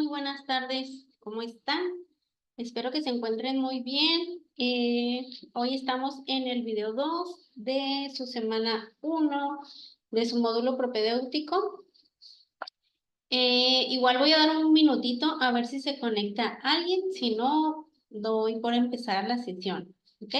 muy buenas tardes. ¿Cómo están? Espero que se encuentren muy bien. Hoy estamos en el video 2 de su semana 1 de su módulo propedéutico. Igual voy a dar un minutito a ver si se conecta alguien. Si no, doy por empezar la sesión. ¿Ok?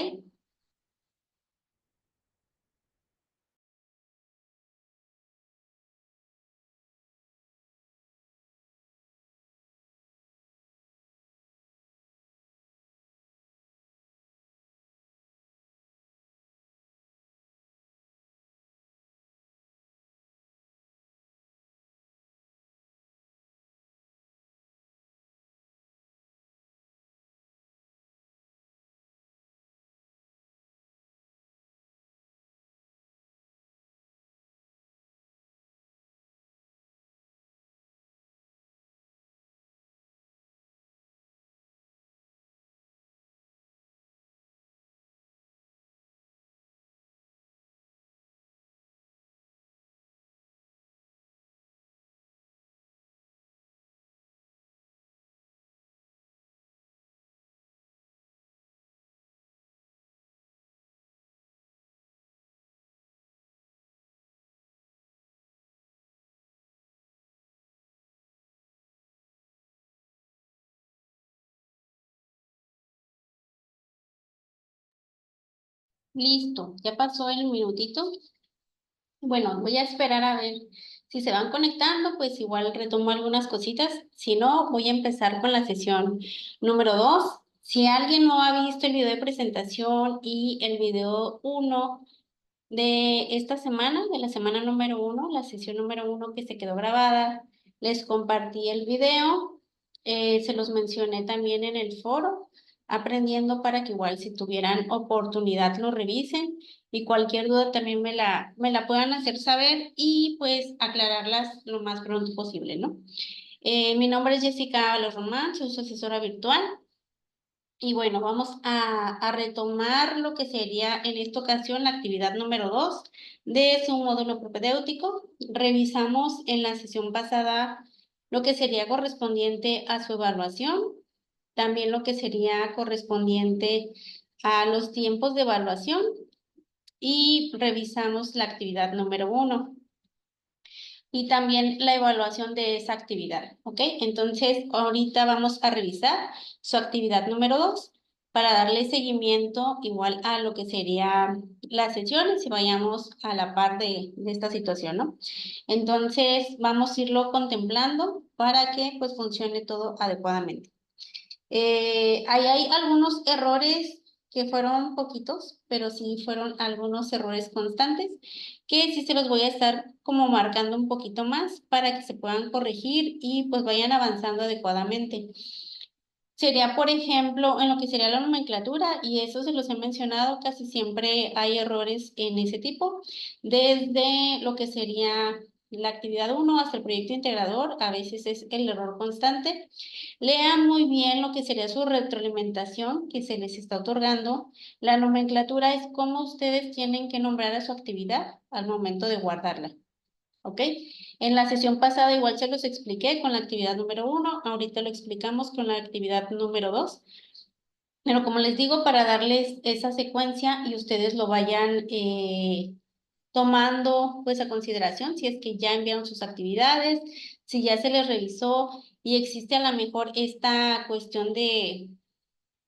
Listo. Ya pasó el minutito. Bueno, voy a esperar a ver si se van conectando, pues igual retomo algunas cositas. Si no, voy a empezar con la sesión número 2. Si alguien no ha visto el video de presentación y el video 1 de esta semana, de la semana número 1, la sesión número 1 que se quedó grabada, les compartí el video, se los mencioné también en el foro, aprendiendo para que igual si tuvieran oportunidad lo revisen y cualquier duda también me la puedan hacer saber y pues aclararlas lo más pronto posible, ¿no? Mi nombre es Jessica Ábalos Román, soy su asesora virtual. Y bueno, vamos a retomar lo que sería en esta ocasión la actividad número 2 de su módulo propedéutico. Revisamos en la sesión pasada lo que sería correspondiente a su evaluación, también lo que sería correspondiente a los tiempos de evaluación y revisamos la actividad número 1 y también la evaluación de esa actividad, ¿ok? Entonces, ahorita vamos a revisar su actividad número 2 para darle seguimiento igual a lo que serían las sesiones y vayamos a la par de esta situación, ¿no? Entonces, vamos a irlo contemplando para que pues funcione todo adecuadamente. Ahí hay algunos errores que fueron poquitos, pero sí fueron algunos errores constantes que sí se los voy a estar como marcando un poquito más para que se puedan corregir y pues vayan avanzando adecuadamente. Sería, por ejemplo, en lo que sería la nomenclatura, y eso se los he mencionado, casi siempre hay errores en ese tipo, desde lo que sería la actividad 1 hasta el proyecto integrador, a veces es el error constante. Lean muy bien lo que sería su retroalimentación que se les está otorgando. La nomenclatura es cómo ustedes tienen que nombrar a su actividad al momento de guardarla. ¿Ok? En la sesión pasada igual se los expliqué con la actividad número 1, ahorita lo explicamos con la actividad número 2. Pero como les digo, para darles esa secuencia y ustedes lo vayan tomando pues a consideración, si es que ya enviaron sus actividades, si ya se les revisó y existe a lo mejor esta cuestión de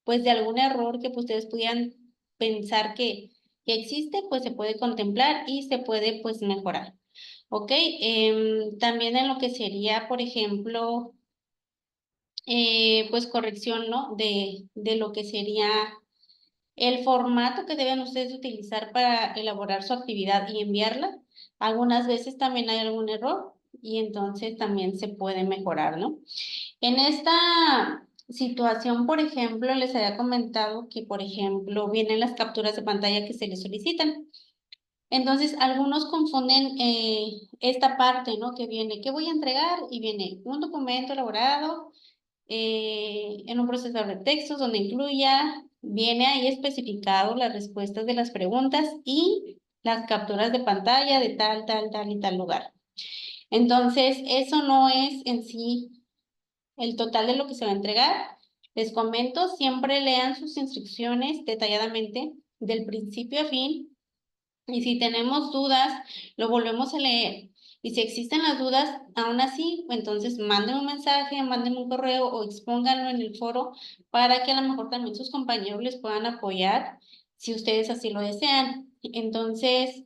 pues de algún error que pues, ustedes pudieran pensar que existe, pues se puede contemplar y se puede pues mejorar. ¿Ok? También en lo que sería, por ejemplo, pues corrección, ¿no? De lo que sería el formato que deben ustedes utilizar para elaborar su actividad y enviarla. Algunas veces también hay algún error y entonces también se puede mejorar, ¿no? En esta situación, por ejemplo, les había comentado que, por ejemplo, vienen las capturas de pantalla que se les solicitan. Entonces, algunos confunden esta parte, ¿no? Que viene, ¿qué voy a entregar? Y viene un documento elaborado en un procesador de textos donde incluya, viene ahí especificado las respuestas de las preguntas y las capturas de pantalla de tal, tal, tal y tal lugar. Entonces, eso no es en sí el total de lo que se va a entregar. Les comento, siempre lean sus instrucciones detalladamente, del principio a fin, y si tenemos dudas, lo volvemos a leer. Y si existen las dudas, aún así, entonces manden un mensaje, manden un correo o expónganlo en el foro para que a lo mejor también sus compañeros les puedan apoyar si ustedes así lo desean. Entonces,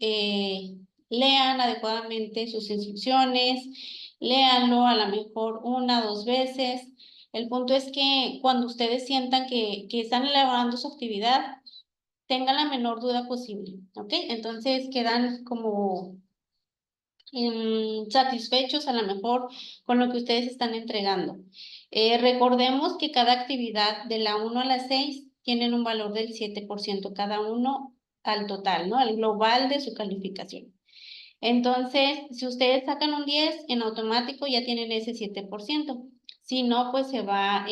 lean adecuadamente sus instrucciones, léanlo a lo mejor una o dos veces. El punto es que cuando ustedes sientan que están elaborando su actividad, tengan la menor duda posible, ¿ok? Entonces quedan como satisfechos a lo mejor con lo que ustedes están entregando. Recordemos que cada actividad de la 1 a la 6 tienen un valor del 7% cada uno al total, ¿no? Al global de su calificación. Entonces, si ustedes sacan un 10, en automático ya tienen ese 7%. Si no, pues se va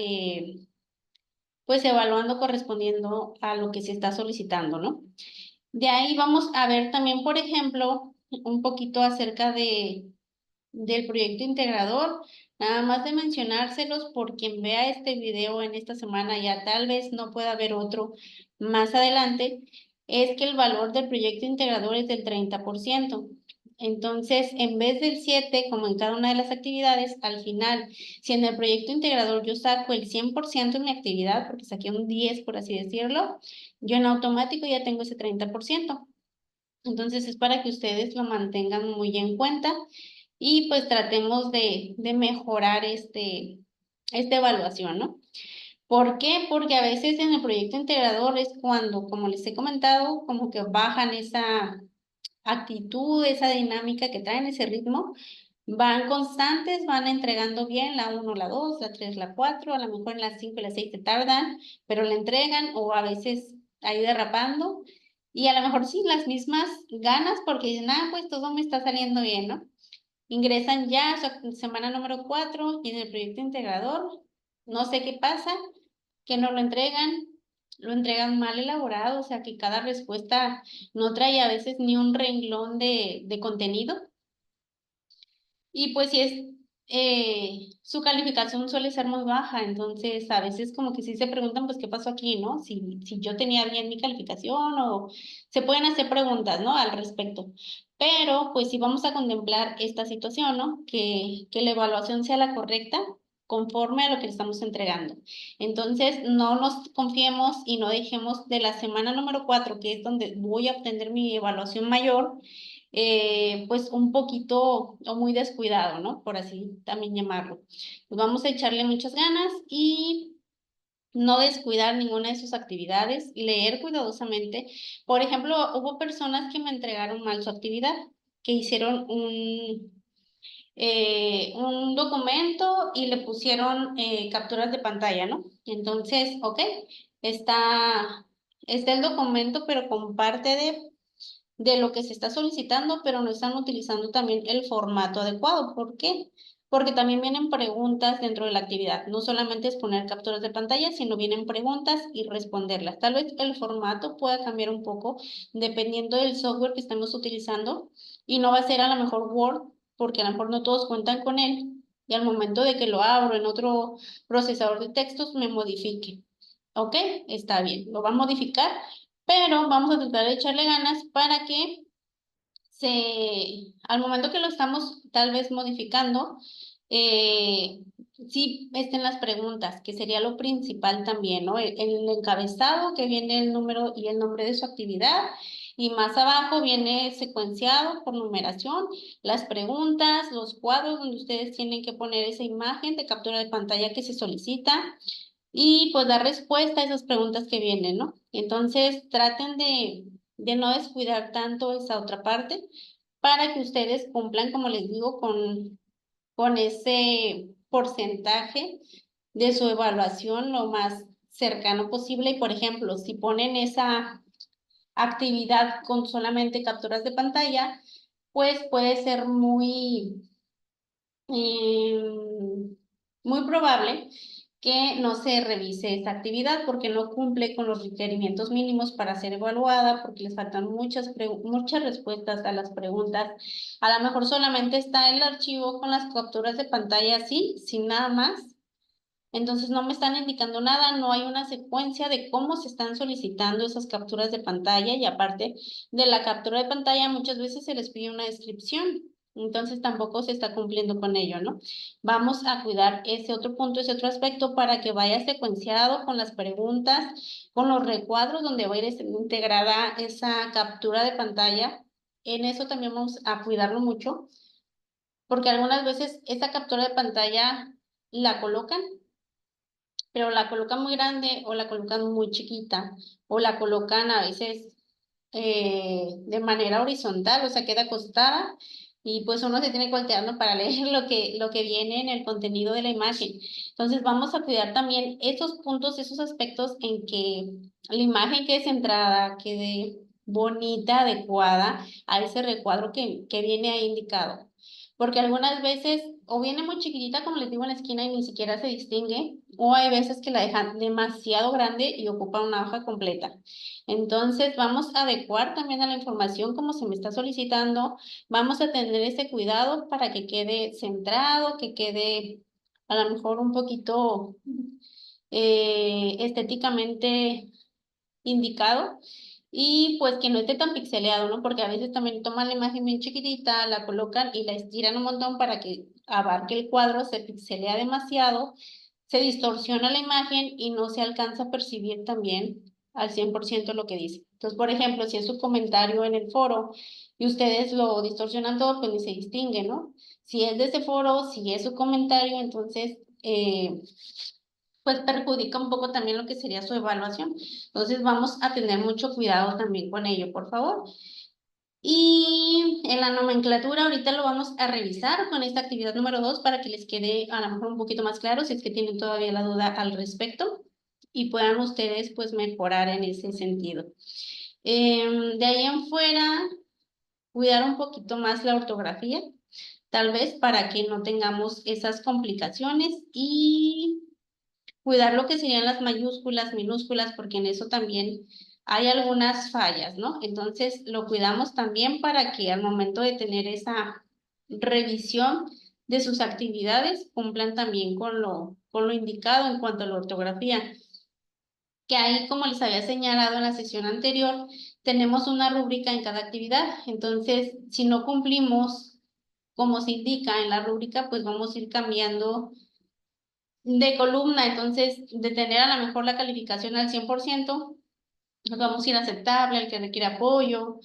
pues evaluando correspondiendo a lo que se está solicitando, ¿no? De ahí vamos a ver también, por ejemplo, un poquito acerca del proyecto integrador. Nada más de mencionárselos por quien vea este video en esta semana, ya tal vez no pueda haber otro más adelante, es que el valor del proyecto integrador es del 30%. Entonces, en vez del 7, como en cada una de las actividades, al final, si en el proyecto integrador yo saco el 100% en mi actividad, porque saqué un 10, por así decirlo, yo en automático ya tengo ese 30%. Entonces es para que ustedes lo mantengan muy en cuenta y pues tratemos de mejorar esta evaluación, ¿no? ¿Por qué? Porque a veces en el proyecto integrador es cuando, como les he comentado, como que bajan esa actitud, esa dinámica que traen, ese ritmo, van constantes, van entregando bien la 1, la 2, la 3, la 4, a lo mejor en la 5 y la 6 se tardan, pero la entregan o a veces ahí derrapando y a lo mejor sin las mismas ganas porque dicen, ah, pues todo me está saliendo bien, ¿no? Ingresan ya a su semana número 4 y en el proyecto integrador, no sé qué pasa, que no lo entregan mal elaborado, o sea que cada respuesta no trae a veces ni un renglón de contenido. Y pues si es, su calificación suele ser muy baja, entonces a veces como que sí se preguntan, pues, ¿qué pasó aquí, no? Si yo tenía bien mi calificación o se pueden hacer preguntas, ¿no? Al respecto. Pero pues sí vamos a contemplar esta situación, ¿no? Que la evaluación sea la correcta conforme a lo que le estamos entregando. Entonces, no nos confiemos y no dejemos de la semana número 4, que es donde voy a obtener mi evaluación mayor, pues un poquito o muy descuidado, ¿no? Por así también llamarlo. Pues vamos a echarle muchas ganas y no descuidar ninguna de sus actividades, leer cuidadosamente. Por ejemplo, hubo personas que me entregaron mal su actividad, que hicieron un documento y le pusieron capturas de pantalla, ¿no? Entonces, ok, está, está el documento, pero con parte de lo que se está solicitando, pero no están utilizando también el formato adecuado. ¿Por qué? Porque también vienen preguntas dentro de la actividad. No solamente es poner capturas de pantalla, sino vienen preguntas y responderlas. Tal vez el formato pueda cambiar un poco dependiendo del software que estemos utilizando y no va a ser a lo mejor Word, porque a lo mejor no todos cuentan con él y al momento de que lo abro en otro procesador de textos me modifique. ¿Ok? Está bien, lo va a modificar, pero vamos a tratar de echarle ganas para que al momento que lo estamos tal vez modificando, eh, sí estén las preguntas, que sería lo principal también, ¿no? El encabezado, que viene el número y el nombre de su actividad, y más abajo viene secuenciado por numeración, las preguntas, los cuadros donde ustedes tienen que poner esa imagen de captura de pantalla que se solicita, y pues dar respuesta a esas preguntas que vienen, ¿no? Entonces, traten de no descuidar tanto esa otra parte para que ustedes cumplan, como les digo, con ese porcentaje de su evaluación lo más cercano posible. Y, por ejemplo, si ponen esa actividad con solamente capturas de pantalla, pues puede ser muy probable que no se revise esta actividad porque no cumple con los requerimientos mínimos para ser evaluada, porque les faltan muchas respuestas a las preguntas. A lo mejor solamente está el archivo con las capturas de pantalla así, sin nada más, Entonces no me están indicando nada, no hay una secuencia de cómo se están solicitando esas capturas de pantalla y aparte de la captura de pantalla muchas veces se les pide una descripción. Entonces tampoco se está cumpliendo con ello, ¿no? Vamos a cuidar ese otro punto, ese otro aspecto para que vaya secuenciado con las preguntas, con los recuadros donde va a ir integrada esa captura de pantalla. En eso también vamos a cuidarlo mucho, porque algunas veces esa captura de pantalla la colocan, pero la colocan muy grande o la colocan muy chiquita o la colocan a veces de manera horizontal, o sea, queda acostada y pues uno se tiene que voltear, ¿no?, para leer lo que viene en el contenido de la imagen. Entonces vamos a cuidar también esos puntos, esos aspectos en que la imagen quede centrada, quede bonita, adecuada a ese recuadro que viene ahí indicado. Porque algunas veces o viene muy chiquitita, como les digo, en la esquina y ni siquiera se distingue, o hay veces que la dejan demasiado grande y ocupa una hoja completa. Entonces, vamos a adecuar también a la información como se me está solicitando. Vamos a tener ese cuidado para que quede centrado, que quede a lo mejor un poquito estéticamente indicado y pues que no esté tan pixeleado, ¿no? Porque a veces también toman la imagen bien chiquitita, la colocan y la estiran un montón para que abarque el cuadro, se pixelea demasiado, se distorsiona la imagen y no se alcanza a percibir también al 100% lo que dice. Entonces, por ejemplo, si es su comentario en el foro y ustedes lo distorsionan todo, pues ni se distingue, ¿no? Si es de ese foro, si es su comentario, entonces pues perjudica un poco también lo que sería su evaluación. Entonces vamos a tener mucho cuidado también con ello, por favor. Y en la nomenclatura ahorita lo vamos a revisar con esta actividad número 2 para que les quede a lo mejor un poquito más claro si es que tienen todavía la duda al respecto y puedan ustedes pues mejorar en ese sentido. De ahí en fuera, cuidar un poquito más la ortografía, tal vez para que no tengamos esas complicaciones y cuidar lo que serían las mayúsculas, minúsculas, porque en eso también hay algunas fallas, ¿no? Entonces lo cuidamos también para que al momento de tener esa revisión de sus actividades cumplan también con lo indicado en cuanto a la ortografía. Que ahí, como les había señalado en la sesión anterior, tenemos una rúbrica en cada actividad. Entonces, si no cumplimos como se indica en la rúbrica, pues vamos a ir cambiando de columna, entonces de tener a lo mejor la calificación al 100%, nos vamos a ir a aceptable, el que requiere apoyo.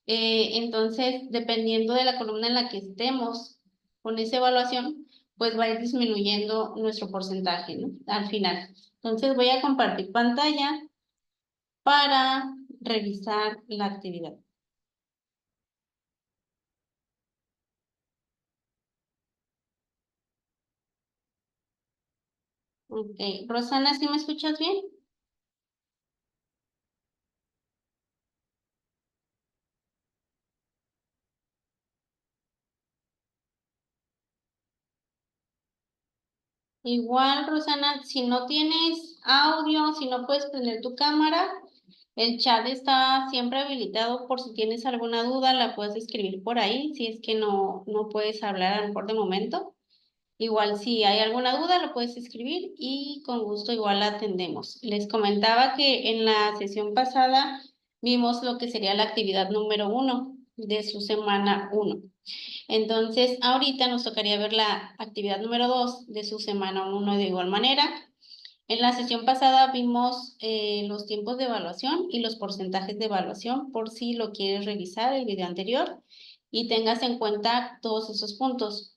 Entonces, dependiendo de la columna en la que estemos con esa evaluación, pues va a ir disminuyendo nuestro porcentaje, ¿no?, al final. Entonces voy a compartir pantalla para revisar la actividad. Ok, Rosana, ¿sí me escuchas bien? Igual, Rosana, si no tienes audio, si no puedes prender tu cámara, el chat está siempre habilitado por si tienes alguna duda, la puedes escribir por ahí, si es que no puedes hablar a lo mejor de momento. Igual si hay alguna duda, lo puedes escribir y con gusto igual la atendemos. Les comentaba que en la sesión pasada vimos lo que sería la actividad número 1 de su semana 1. Entonces, ahorita nos tocaría ver la actividad número 2 de su semana 1 de igual manera. En la sesión pasada vimos los tiempos de evaluación y los porcentajes de evaluación por si lo quieres revisar el video anterior y tengas en cuenta todos esos puntos.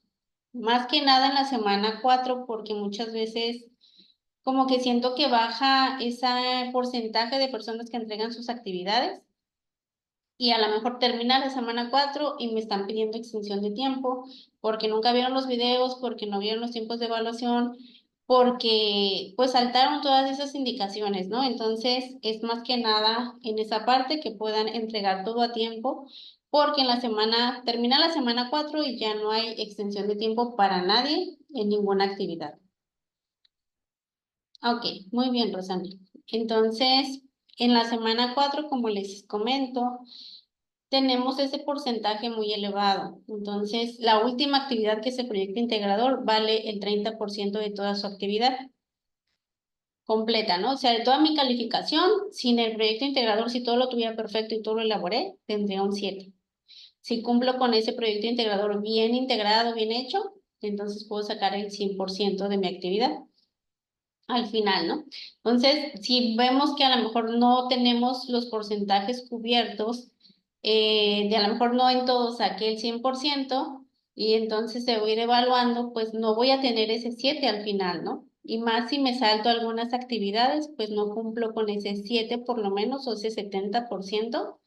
Más que nada en la semana 4 porque muchas veces como que siento que baja ese porcentaje de personas que entregan sus actividades y a lo mejor termina la semana 4 y me están pidiendo extensión de tiempo porque nunca vieron los videos, porque no vieron los tiempos de evaluación, porque pues saltaron todas esas indicaciones, ¿no? Entonces es más que nada en esa parte que puedan entregar todo a tiempo, porque en la semana, termina la semana 4 y ya no hay extensión de tiempo para nadie en ninguna actividad. Ok, muy bien, Rosana. Entonces, en la semana 4 como les comento, tenemos ese porcentaje muy elevado. Entonces, la última actividad que es el proyecto integrador vale el 30% de toda su actividad. completa, ¿no? O sea, de toda mi calificación, sin el proyecto integrador, si todo lo tuviera perfecto y todo lo elaboré, tendría un 7. Si cumplo con ese proyecto integrador bien integrado, bien hecho, entonces puedo sacar el 100% de mi actividad al final, ¿no? Entonces, si vemos que a lo mejor no tenemos los porcentajes cubiertos, de a lo mejor no en todo saqué el 100%, y entonces se voy a ir evaluando, pues no voy a tener ese 7 al final, ¿no? Y más si me salto algunas actividades, pues no cumplo con ese 7 por lo menos, o ese 70%.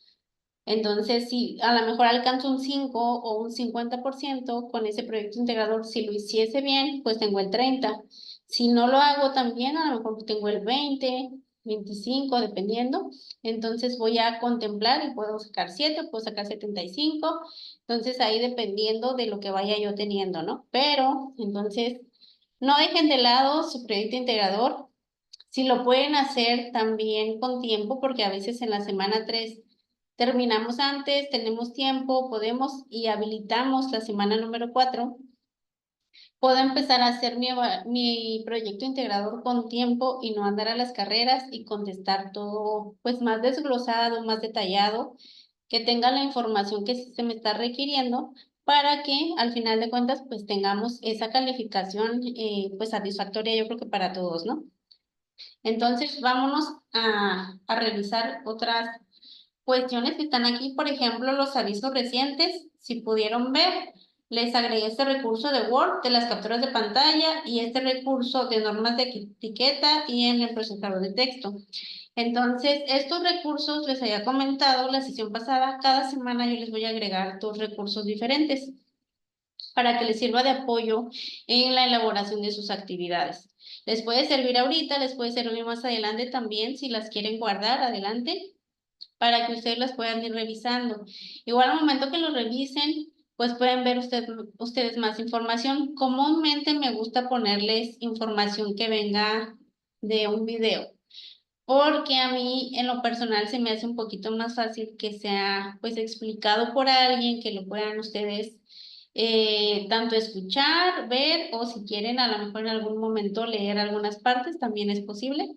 Entonces, si a lo mejor alcanzo un 5 o un 50% con ese proyecto integrador, si lo hiciese bien, pues tengo el 30. Si no lo hago tan bien, a lo mejor tengo el 20, 25, dependiendo. Entonces voy a contemplar y puedo sacar 7, puedo sacar 75. Entonces ahí dependiendo de lo que vaya yo teniendo, ¿no? Pero entonces no dejen de lado su proyecto integrador. Si lo pueden hacer también con tiempo, porque a veces en la semana 3 terminamos antes, tenemos tiempo, podemos y habilitamos la semana número 4, puedo empezar a hacer mi proyecto integrador con tiempo y no andar a las carreras y contestar todo pues más desglosado, más detallado, que tenga la información que se me está requiriendo para que al final de cuentas pues tengamos esa calificación pues satisfactoria, yo creo que para todos, ¿no? Entonces, vámonos a revisar otras cuestiones que están aquí. Por ejemplo, los avisos recientes. Si pudieron ver, les agregué este recurso de Word, de las capturas de pantalla, y este recurso de normas de etiqueta y en el procesador de texto. Entonces, estos recursos les había comentado la sesión pasada. Cada semana yo les voy a agregar 2 recursos diferentes para que les sirva de apoyo en la elaboración de sus actividades. Les puede servir ahorita, les puede servir más adelante también, si las quieren guardar, adelante, para que ustedes las puedan ir revisando. Igual al momento que lo revisen, pues pueden ver ustedes más información. Comúnmente me gusta ponerles información que venga de un video, porque a mí en lo personal se me hace un poquito más fácil que sea pues explicado por alguien, que lo puedan ustedes tanto escuchar, ver, o si quieren a lo mejor en algún momento leer algunas partes, también es posible,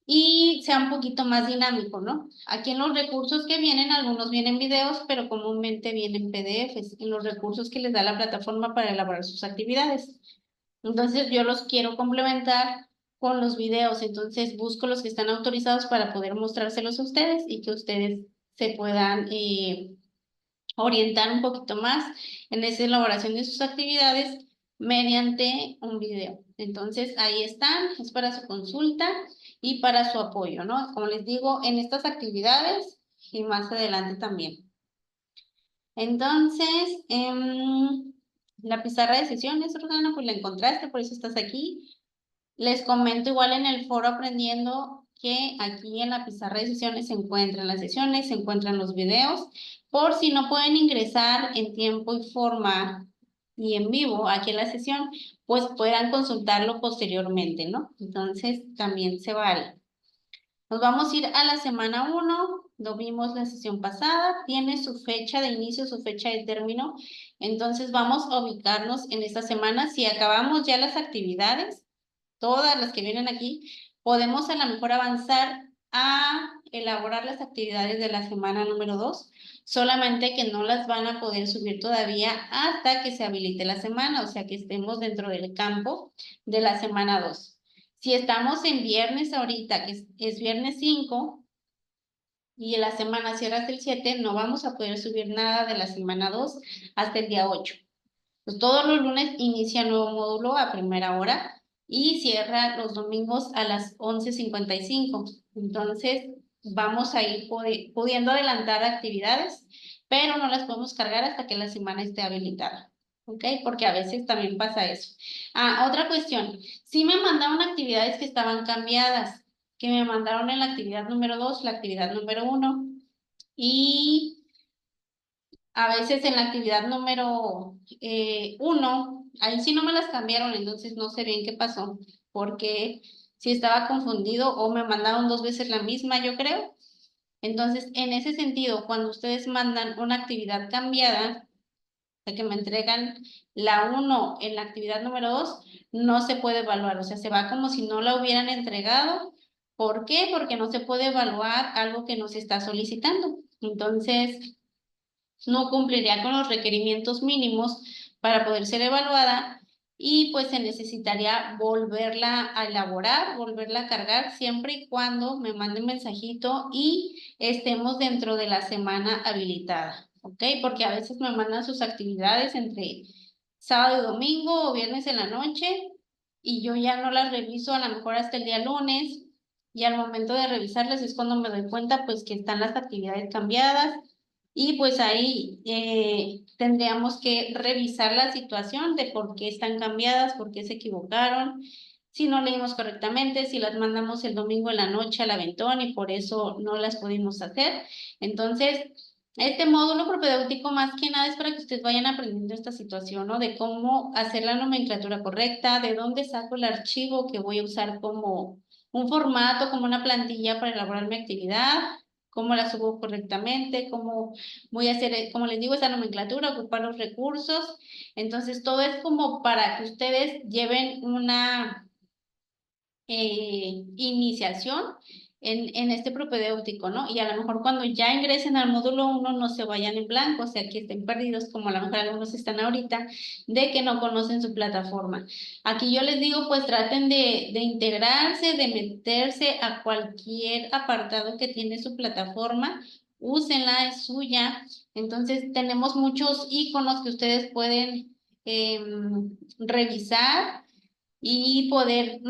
y sea un poquito más dinámico, ¿no? Aquí en los recursos que vienen, algunos vienen videos, pero comúnmente vienen PDFs, en los recursos que les da la plataforma para elaborar sus actividades. Entonces yo los quiero complementar con los videos, entonces busco los que están autorizados para poder mostrárselos a ustedes y que ustedes se puedan orientar un poquito más en esa elaboración de sus actividades mediante un video. Entonces ahí están, es para su consulta y para su apoyo, ¿no? Como les digo, en estas actividades y más adelante también. Entonces, la pizarra de sesiones, Rosana, pues la encontraste, por eso estás aquí. Les comento igual en el foro aprendiendo que aquí en la pizarra de sesiones se encuentran las sesiones, se encuentran los videos, por si no pueden ingresar en tiempo y forma y en vivo aquí en la sesión, pues puedan consultarlo posteriormente, ¿no? Entonces también se vale. Nos vamos a ir a la semana 1, lo vimos la sesión pasada, tiene su fecha de inicio, su fecha de término, entonces vamos a ubicarnos en esta semana. Si acabamos ya las actividades, todas las que vienen aquí, podemos a lo mejor avanzar a elaborar las actividades de la semana número 2, solamente que no las van a poder subir todavía hasta que se habilite la semana, o sea que estemos dentro del campo de la semana 2. Si estamos en viernes ahorita, que es viernes 5, y la semana cierra hasta el 7, no vamos a poder subir nada de la semana 2 hasta el día 8. Pues todos los lunes inicia nuevo módulo a primera hora y cierra los domingos a las 11:55. Entonces, vamos a ir pudiendo adelantar actividades, pero no las podemos cargar hasta que la semana esté habilitada. ¿Ok? Porque a veces también pasa eso. Otra cuestión. Sí me mandaron actividades que estaban cambiadas, que me mandaron en la actividad número 2, la actividad número 1, y a veces en la actividad número 1, ahí sí no me las cambiaron, entonces no sé bien qué pasó, porque si estaba confundido o me mandaron 2 veces la misma, yo creo. Entonces, en ese sentido, cuando ustedes mandan una actividad cambiada, sea, que me entregan la 1 en la actividad número 2, no se puede evaluar, o sea, se va como si no la hubieran entregado. ¿Por qué? Porque no se puede evaluar algo que no se está solicitando. Entonces, no cumpliría con los requerimientos mínimos para poder ser evaluada y pues se necesitaría volverla a elaborar, volverla a cargar siempre y cuando me mande un mensajito y estemos dentro de la semana habilitada, ¿ok? Porque a veces me mandan sus actividades entre sábado y domingo o viernes en la noche y yo ya no las reviso a lo mejor hasta el día lunes y al momento de revisarlas es cuando me doy cuenta pues que están las actividades cambiadas y pues ahí tendríamos que revisar la situación de por qué están cambiadas, por qué se equivocaron, si no leímos correctamente, si las mandamos el domingo en la noche al aventón y por eso no las pudimos hacer. Entonces, este módulo propedéutico más que nada es para que ustedes vayan aprendiendo esta situación, ¿no? De cómo hacer la nomenclatura correcta, de dónde saco el archivo que voy a usar como un formato, como una plantilla para elaborar mi actividad, cómo la subo correctamente, cómo voy a hacer, como les digo, esa nomenclatura, ocupar los recursos. Entonces, todo es como para que ustedes lleven una iniciación en este propedéutico, ¿no? Y a lo mejor cuando ya ingresen al módulo 1 no se vayan en blanco, o sea, que estén perdidos, como a lo mejor algunos están ahorita, de que no conocen su plataforma. Aquí yo les digo, pues traten de integrarse, de meterse a cualquier apartado que tiene su plataforma, úsenla, es suya. Entonces, tenemos muchos iconos que ustedes pueden revisar y poder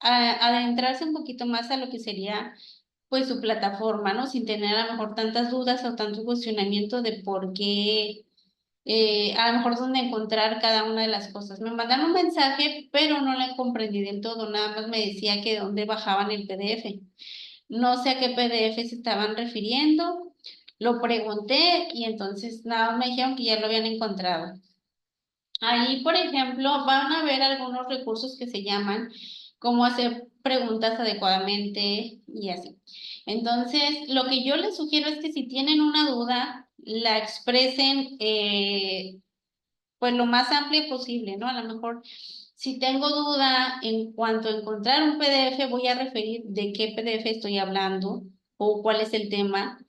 adentrarse un poquito más a lo que sería pues su plataforma, ¿no? Sin tener a lo mejor tantas dudas o tanto cuestionamiento de por qué, a lo mejor dónde encontrar cada una de las cosas. Me mandaron un mensaje, pero no la comprendí del todo, nada más me decía que dónde bajaban el PDF. No sé a qué PDF se estaban refiriendo, lo pregunté y entonces nada más me dijeron que ya lo habían encontrado. Ahí, por ejemplo, van a ver algunos recursos que se llaman cómo hacer preguntas adecuadamente y así. Entonces, lo que yo les sugiero es que si tienen una duda, la expresen pues lo más amplia posible, ¿no? A lo mejor si tengo duda en cuanto a encontrar un PDF, voy a referir de qué PDF estoy hablando o cuál es el tema.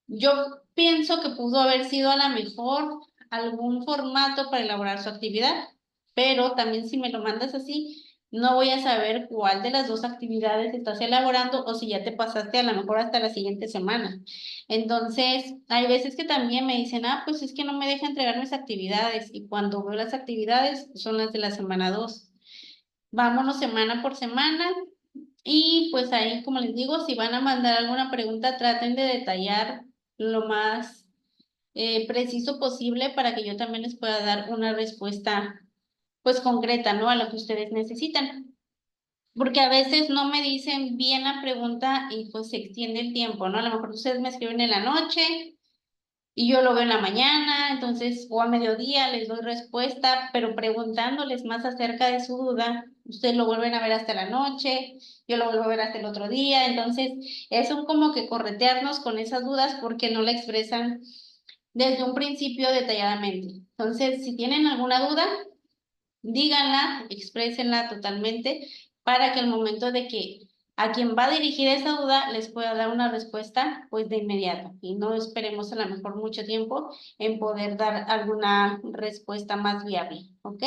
Yo pienso que pudo haber sido a lo mejor algún formato para elaborar su actividad, pero también si me lo mandas así, no voy a saber cuál de las dos actividades estás elaborando o si ya te pasaste a lo mejor hasta la siguiente semana. Entonces, hay veces que también me dicen, ah, pues es que no me deja entregar mis actividades y cuando veo las actividades son las de la semana 2. Vámonos semana por semana y pues ahí, como les digo, si van a mandar alguna pregunta, traten de detallar lo más preciso posible para que yo también les pueda dar una respuesta pues concreta, ¿no? A lo que ustedes necesitan. Porque a veces no me dicen bien la pregunta y pues se extiende el tiempo, ¿no? A lo mejor ustedes me escriben en la noche y yo lo veo en la mañana, entonces, o a mediodía les doy respuesta, pero preguntándoles más acerca de su duda, ustedes lo vuelven a ver hasta la noche, yo lo vuelvo a ver hasta el otro día, entonces es un como que corretearnos con esas dudas porque no la expresan desde un principio detalladamente. Entonces, si tienen alguna duda, díganla, exprésenla totalmente para que al momento de que a quien va a dirigir esa duda les pueda dar una respuesta pues de inmediato y no esperemos a lo mejor mucho tiempo en poder dar alguna respuesta más viable, ¿ok?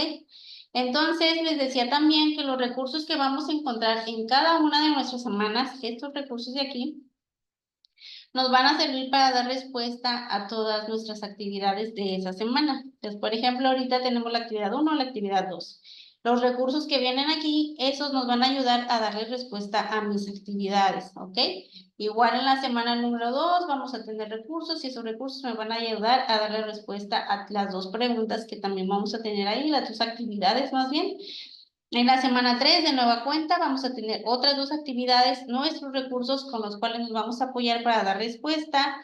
Entonces les decía también que los recursos que vamos a encontrar en cada una de nuestras semanas, estos recursos de aquí, nos van a servir para dar respuesta a todas nuestras actividades de esa semana. Entonces, por ejemplo, ahorita tenemos la actividad 1, la actividad 2. Los recursos que vienen aquí, esos nos van a ayudar a darle respuesta a mis actividades, ¿ok? Igual en la semana número 2 vamos a tener recursos y esos recursos me van a ayudar a darle respuesta a las dos preguntas que también vamos a tener ahí, las dos actividades más bien. En la semana 3 de nueva cuenta vamos a tener otras dos actividades, nuestros recursos con los cuales nos vamos a apoyar para dar respuesta.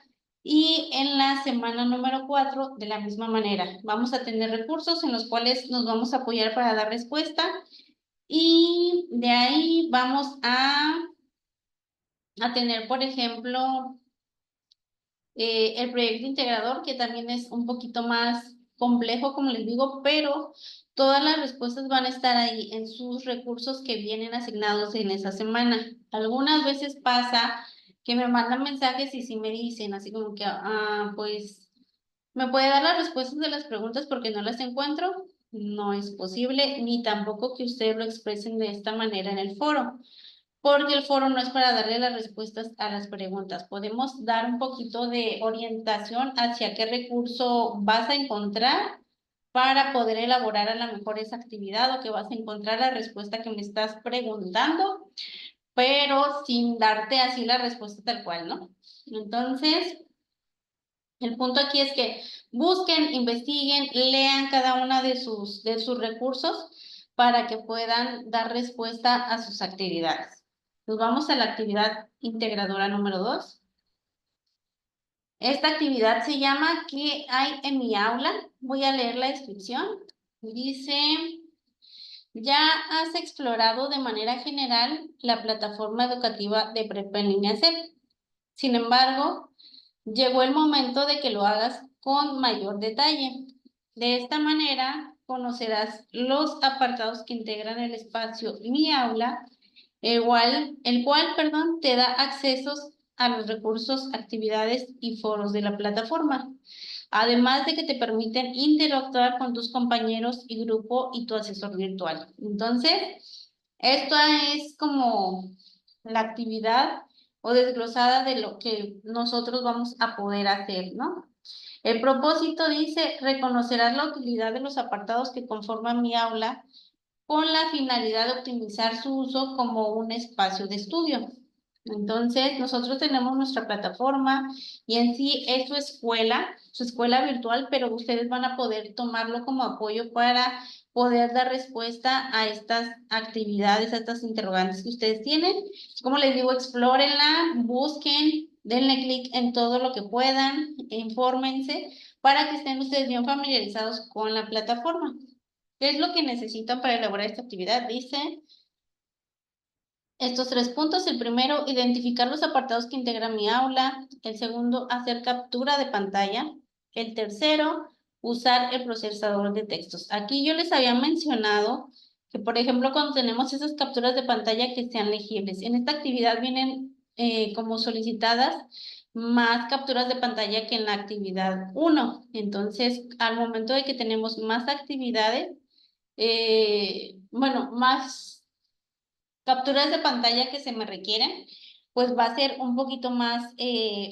Y en la semana número 4 de la misma manera, vamos a tener recursos en los cuales nos vamos a apoyar para dar respuesta. Y de ahí vamos a tener, por ejemplo, el proyecto integrador, que también es un poquito más complejo, como les digo, pero todas las respuestas van a estar ahí en sus recursos que vienen asignados en esa semana. Algunas veces pasa que me mandan mensajes y sí me dicen, así como que, pues, ¿me puede dar las respuestas de las preguntas porque no las encuentro? No es posible, ni tampoco que ustedes lo expresen de esta manera en el foro, porque el foro no es para darle las respuestas a las preguntas. Podemos dar un poquito de orientación hacia qué recurso vas a encontrar para poder elaborar a lo mejor esa actividad o que vas a encontrar la respuesta que me estás preguntando, pero sin darte así la respuesta tal cual, ¿no? Entonces, el punto aquí es que busquen, investiguen, lean cada una de sus recursos para que puedan dar respuesta a sus actividades. Nos vamos a la actividad integradora número 2. Esta actividad se llama ¿Qué hay en mi aula? Voy a leer la descripción. Dice, ya has explorado de manera general la plataforma educativa de Prepa en línea CEP. Sin embargo, llegó el momento de que lo hagas con mayor detalle. De esta manera, conocerás los apartados que integran el espacio Mi Aula, el cual, te da accesos a los recursos, actividades y foros de la plataforma, además de que te permiten interactuar con tus compañeros y grupo y tu asesor virtual. Entonces, esta es como la actividad o desglosada de lo que nosotros vamos a poder hacer, ¿no? El propósito dice, reconocerás la utilidad de los apartados que conforman mi aula con la finalidad de optimizar su uso como un espacio de estudio. Entonces, nosotros tenemos nuestra plataforma y en sí es su escuela virtual, pero ustedes van a poder tomarlo como apoyo para poder dar respuesta a estas actividades, a estas interrogantes que ustedes tienen. Como les digo, explórenla, busquen, denle clic en todo lo que puedan, infórmense para que estén ustedes bien familiarizados con la plataforma. ¿Qué es lo que necesitan para elaborar esta actividad? Dice estos 3 puntos. El primero, identificar los apartados que integran mi aula. El segundo, hacer captura de pantalla. El tercero, usar el procesador de textos. Aquí yo les había mencionado que, por ejemplo, cuando tenemos esas capturas de pantalla que sean legibles, en esta actividad vienen como solicitadas más capturas de pantalla que en la actividad 1. Entonces, al momento de que tenemos más actividades, bueno, más capturas de pantalla que se me requieren, pues va a ser un poquito más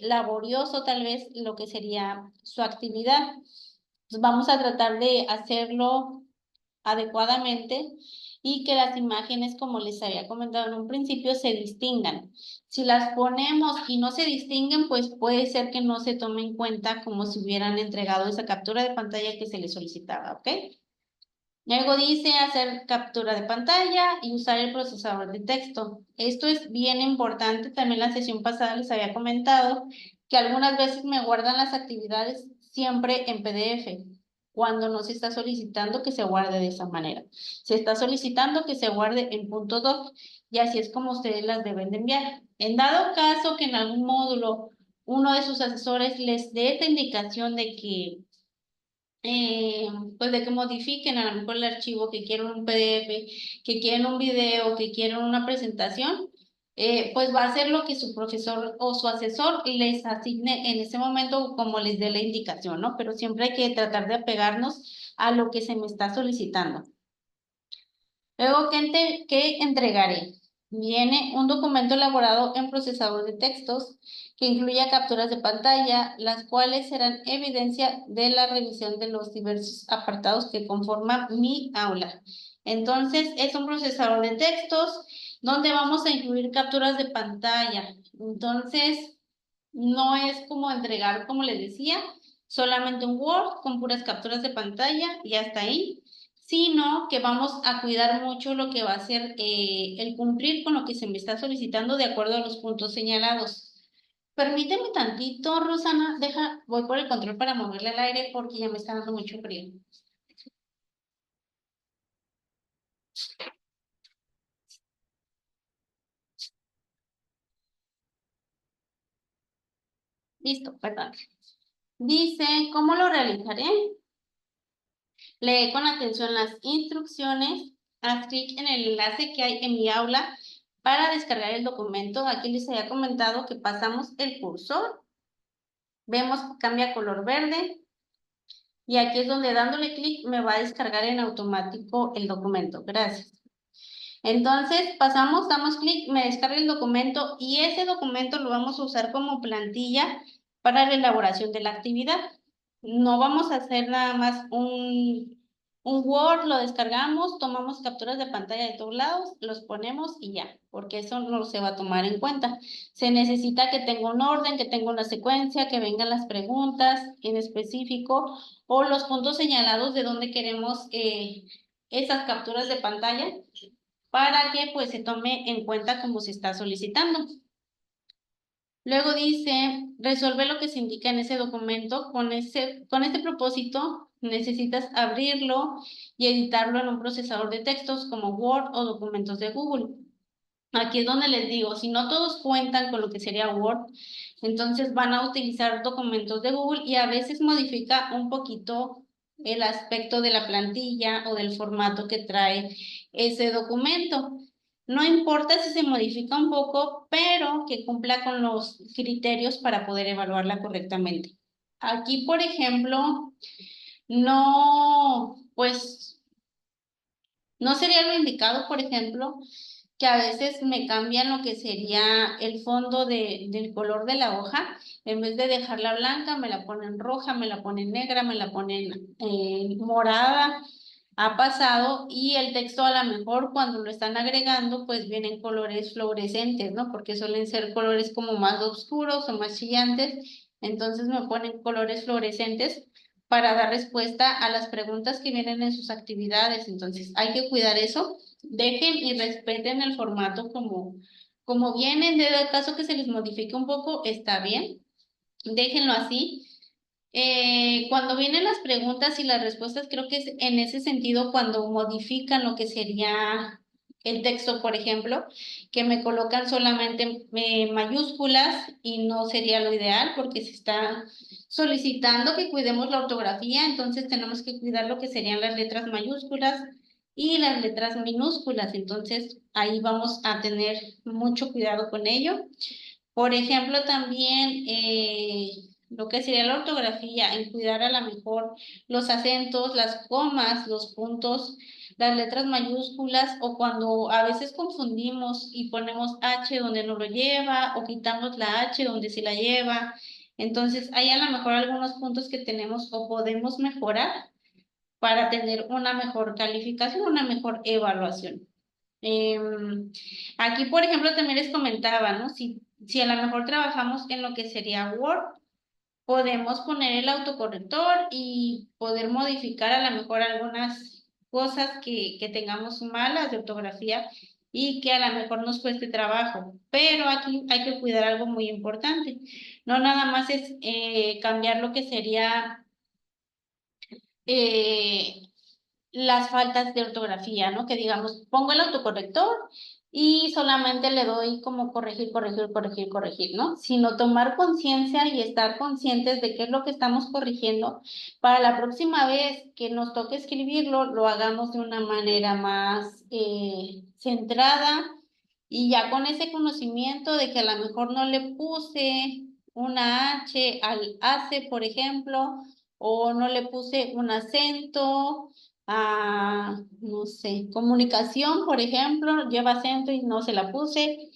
laborioso tal vez lo que sería su actividad. Entonces vamos a tratar de hacerlo adecuadamente y que las imágenes, como les había comentado en un principio, se distingan. Si las ponemos y no se distinguen, pues puede ser que no se tome en cuenta como si hubieran entregado esa captura de pantalla que se les solicitaba, ¿ok? Luego dice hacer captura de pantalla y usar el procesador de texto. Esto es bien importante. También la sesión pasada les había comentado que algunas veces me guardan las actividades siempre en PDF, cuando no se está solicitando que se guarde de esa manera. Se está solicitando que se guarde en punto doc y así es como ustedes las deben de enviar. En dado caso que en algún módulo uno de sus asesores les dé esta indicación de que eh, pues de que modifiquen a lo mejor el archivo, que quieren un PDF, que quieren un video, que quieren una presentación, pues va a ser lo que su profesor o su asesor les asigne en ese momento como les dé la indicación, ¿no? Pero siempre hay que tratar de apegarnos a lo que se me está solicitando. Luego, ¿qué entregaré? Viene un documento elaborado en procesador de textos que incluya capturas de pantalla, las cuales serán evidencia de la revisión de los diversos apartados que conforman mi aula. Entonces, es un procesador de textos donde vamos a incluir capturas de pantalla. Entonces, no es como entregar, como les decía, solamente un Word con puras capturas de pantalla y hasta ahí, sino que vamos a cuidar mucho lo que va a ser el cumplir con lo que se me está solicitando de acuerdo a los puntos señalados. Permíteme tantito, Rosana, voy por el control para moverle el aire porque ya me está dando mucho frío. Listo, perdón. Dice, ¿cómo lo realizaré? Lee con atención las instrucciones, haz clic en el enlace que hay en mi aula para descargar el documento. Aquí les había comentado que pasamos el cursor, vemos que cambia color verde y aquí es donde dándole clic me va a descargar en automático el documento. Gracias. Entonces pasamos, damos clic, me descarga el documento y ese documento lo vamos a usar como plantilla para la elaboración de la actividad. No vamos a hacer nada más un Word, lo descargamos, tomamos capturas de pantalla de todos lados, los ponemos y ya, porque eso no se va a tomar en cuenta. Se necesita que tenga un orden, que tenga una secuencia, que vengan las preguntas en específico o los puntos señalados de donde queremos esas capturas de pantalla para que pues se tome en cuenta como se está solicitando. Luego dice, resuelve lo que se indica en ese documento. Con este propósito, necesitas abrirlo y editarlo en un procesador de textos como Word o documentos de Google. Aquí es donde les digo, si no todos cuentan con lo que sería Word, entonces van a utilizar documentos de Google y a veces modifica un poquito el aspecto de la plantilla o del formato que trae ese documento. No importa si se modifica un poco, pero que cumpla con los criterios para poder evaluarla correctamente. Aquí, por ejemplo, no, pues, no sería lo indicado, por ejemplo, que a veces me cambian lo que sería el fondo del color de la hoja. En vez de dejarla blanca, me la ponen roja, me la ponen negra, me la ponen morada. Ha pasado y el texto a lo mejor cuando lo están agregando, pues vienen colores fluorescentes, ¿no? Porque suelen ser colores como más oscuros o más chillantes. Entonces me ponen colores fluorescentes para dar respuesta a las preguntas que vienen en sus actividades. Entonces hay que cuidar eso. Dejen y respeten el formato como vienen. De caso que se les modifique un poco, está bien. Déjenlo así. Cuando vienen las preguntas y las respuestas, creo que es en ese sentido cuando modifican lo que sería el texto, por ejemplo, que me colocan solamente mayúsculas y no sería lo ideal porque se está solicitando que cuidemos la ortografía, entonces tenemos que cuidar lo que serían las letras mayúsculas y las letras minúsculas, entonces ahí vamos a tener mucho cuidado con ello. Por ejemplo, también lo que sería la ortografía, en cuidar a lo mejor los acentos, las comas, los puntos, las letras mayúsculas, o cuando a veces confundimos y ponemos H donde no lo lleva, o quitamos la H donde sí la lleva. Entonces, hay a lo mejor algunos puntos que tenemos o podemos mejorar para tener una mejor calificación, una mejor evaluación. Aquí, por ejemplo, también les comentaba, ¿no? Si a lo mejor trabajamos en lo que sería Word, podemos poner el autocorrector y poder modificar a lo mejor algunas cosas que tengamos malas de ortografía y que a lo mejor nos cueste trabajo. Pero aquí hay que cuidar algo muy importante. No nada más es cambiar lo que sería eh, las faltas de ortografía, ¿no? Que digamos, pongo el autocorrector y solamente le doy como corregir, corregir, corregir, corregir, ¿no? Sino tomar conciencia y estar conscientes de qué es lo que estamos corrigiendo para la próxima vez que nos toque escribirlo, lo hagamos de una manera más centrada y ya con ese conocimiento de que a lo mejor no le puse una H al hace, por ejemplo, o no le puse un acento no sé, comunicación, por ejemplo, lleva acento y no se la puse.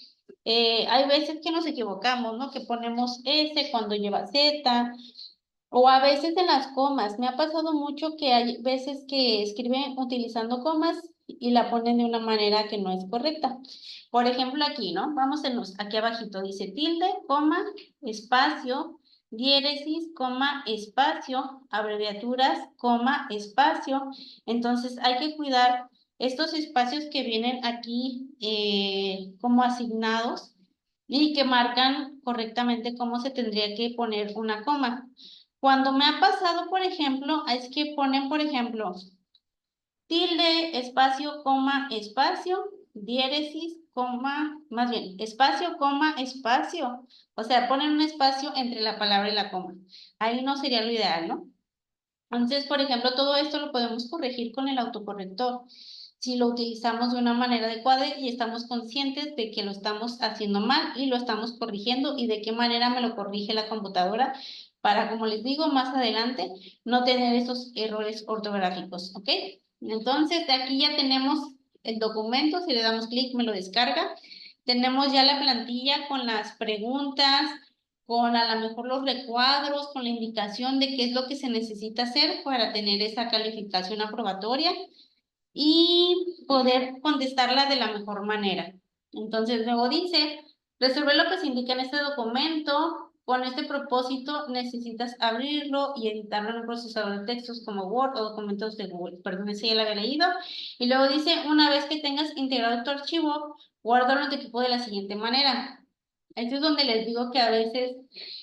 Hay veces que nos equivocamos, ¿no? Que ponemos S cuando lleva Z, o a veces en las comas. Me ha pasado mucho que hay veces que escriben utilizando comas y la ponen de una manera que no es correcta. Por ejemplo, aquí, ¿no? Vamos aquí abajito, dice tilde, coma, espacio, diéresis, coma, espacio, abreviaturas, coma, espacio. Entonces hay que cuidar estos espacios que vienen aquí como asignados y que marcan correctamente cómo se tendría que poner una coma. Cuando me ha pasado, por ejemplo, es que ponen, por ejemplo, tilde, espacio, coma, espacio, diéresis, coma, más bien, espacio, coma, espacio. O sea, ponen un espacio entre la palabra y la coma. Ahí no sería lo ideal, ¿no? Entonces, por ejemplo, todo esto lo podemos corregir con el autocorrector si lo utilizamos de una manera adecuada y estamos conscientes de que lo estamos haciendo mal y lo estamos corrigiendo y de qué manera me lo corrige la computadora para, como les digo, más adelante no tener esos errores ortográficos, ¿ok? Entonces, de aquí ya tenemos el documento, si le damos clic me lo descarga. Tenemos ya la plantilla con las preguntas, con a lo mejor los recuadros, con la indicación de qué es lo que se necesita hacer para tener esa calificación aprobatoria y poder contestarla de la mejor manera. Entonces, luego dice, resolver lo que se indica en este documento. Con este propósito, necesitas abrirlo y editarlo en un procesador de textos como Word o documentos de Google. Perdón, ese ya lo había leído. Y luego dice, una vez que tengas integrado tu archivo, guárdalo en tu equipo de la siguiente manera. Esto es donde les digo que a veces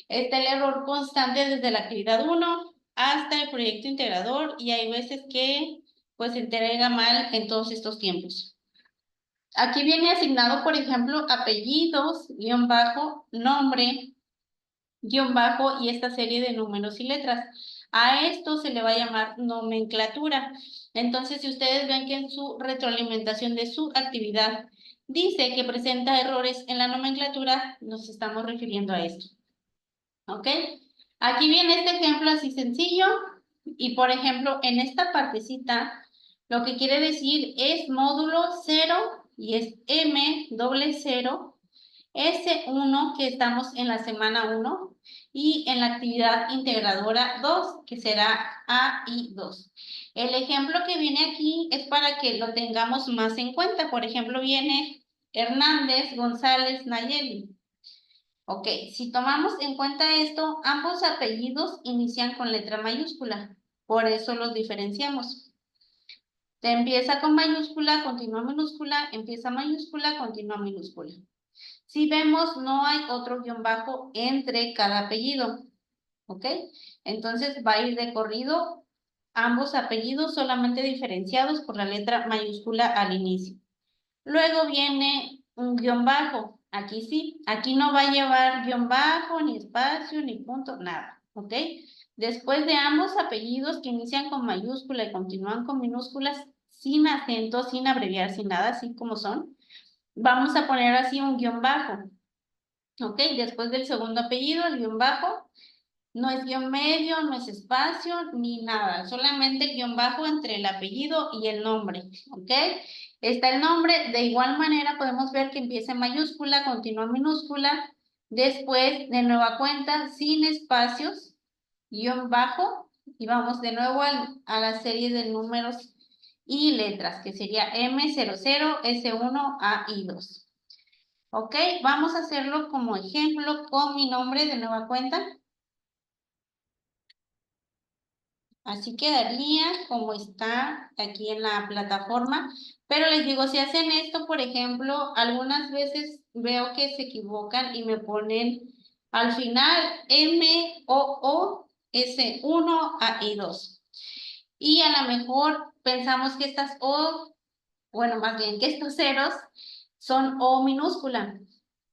está el error constante desde la actividad 1 hasta el proyecto integrador y hay veces que pues se entrega mal en todos estos tiempos. Aquí viene asignado, por ejemplo, apellidos, guión bajo, nombre, guión bajo y esta serie de números y letras. A esto se le va a llamar nomenclatura. Entonces, si ustedes ven que en su retroalimentación de su actividad dice que presenta errores en la nomenclatura, nos estamos refiriendo a esto. ¿Ok? Aquí viene este ejemplo así sencillo y, por ejemplo, en esta partecita, lo que quiere decir es módulo 0 y es M00 S1, que estamos en la semana 1, y en la actividad integradora 2, que será AI2. El ejemplo que viene aquí es para que lo tengamos más en cuenta. Por ejemplo, viene Hernández, González, Nayeli. Ok, si tomamos en cuenta esto, ambos apellidos inician con letra mayúscula. Por eso los diferenciamos. Empieza con mayúscula, continúa minúscula, empieza mayúscula, continúa minúscula. Si vemos, no hay otro guión bajo entre cada apellido, ¿ok? Entonces va a ir de corrido ambos apellidos solamente diferenciados por la letra mayúscula al inicio. Luego viene un guión bajo, aquí sí, aquí no va a llevar guión bajo, ni espacio, ni punto, nada, ¿ok? Después de ambos apellidos que inician con mayúscula y continúan con minúsculas, sin acento, sin abreviar, sin nada, así como son, vamos a poner así un guión bajo. ¿Ok? Después del segundo apellido, el guión bajo, no es guión medio, no es espacio, ni nada, solamente guión bajo entre el apellido y el nombre, ¿ok? Está el nombre, de igual manera podemos ver que empieza en mayúscula, continúa en minúscula, después de nueva cuenta, sin espacios, guión bajo, y vamos de nuevo a la serie de números y letras, que sería M00, S1, A y 2. Ok, vamos a hacerlo como ejemplo con mi nombre de nueva cuenta. Así quedaría como está aquí en la plataforma. Pero les digo, si hacen esto, por ejemplo, algunas veces veo que se equivocan y me ponen al final M-O-O-S-1 y 2. Y a lo mejor pensamos que estas O, bueno, más bien que estos ceros son O minúscula.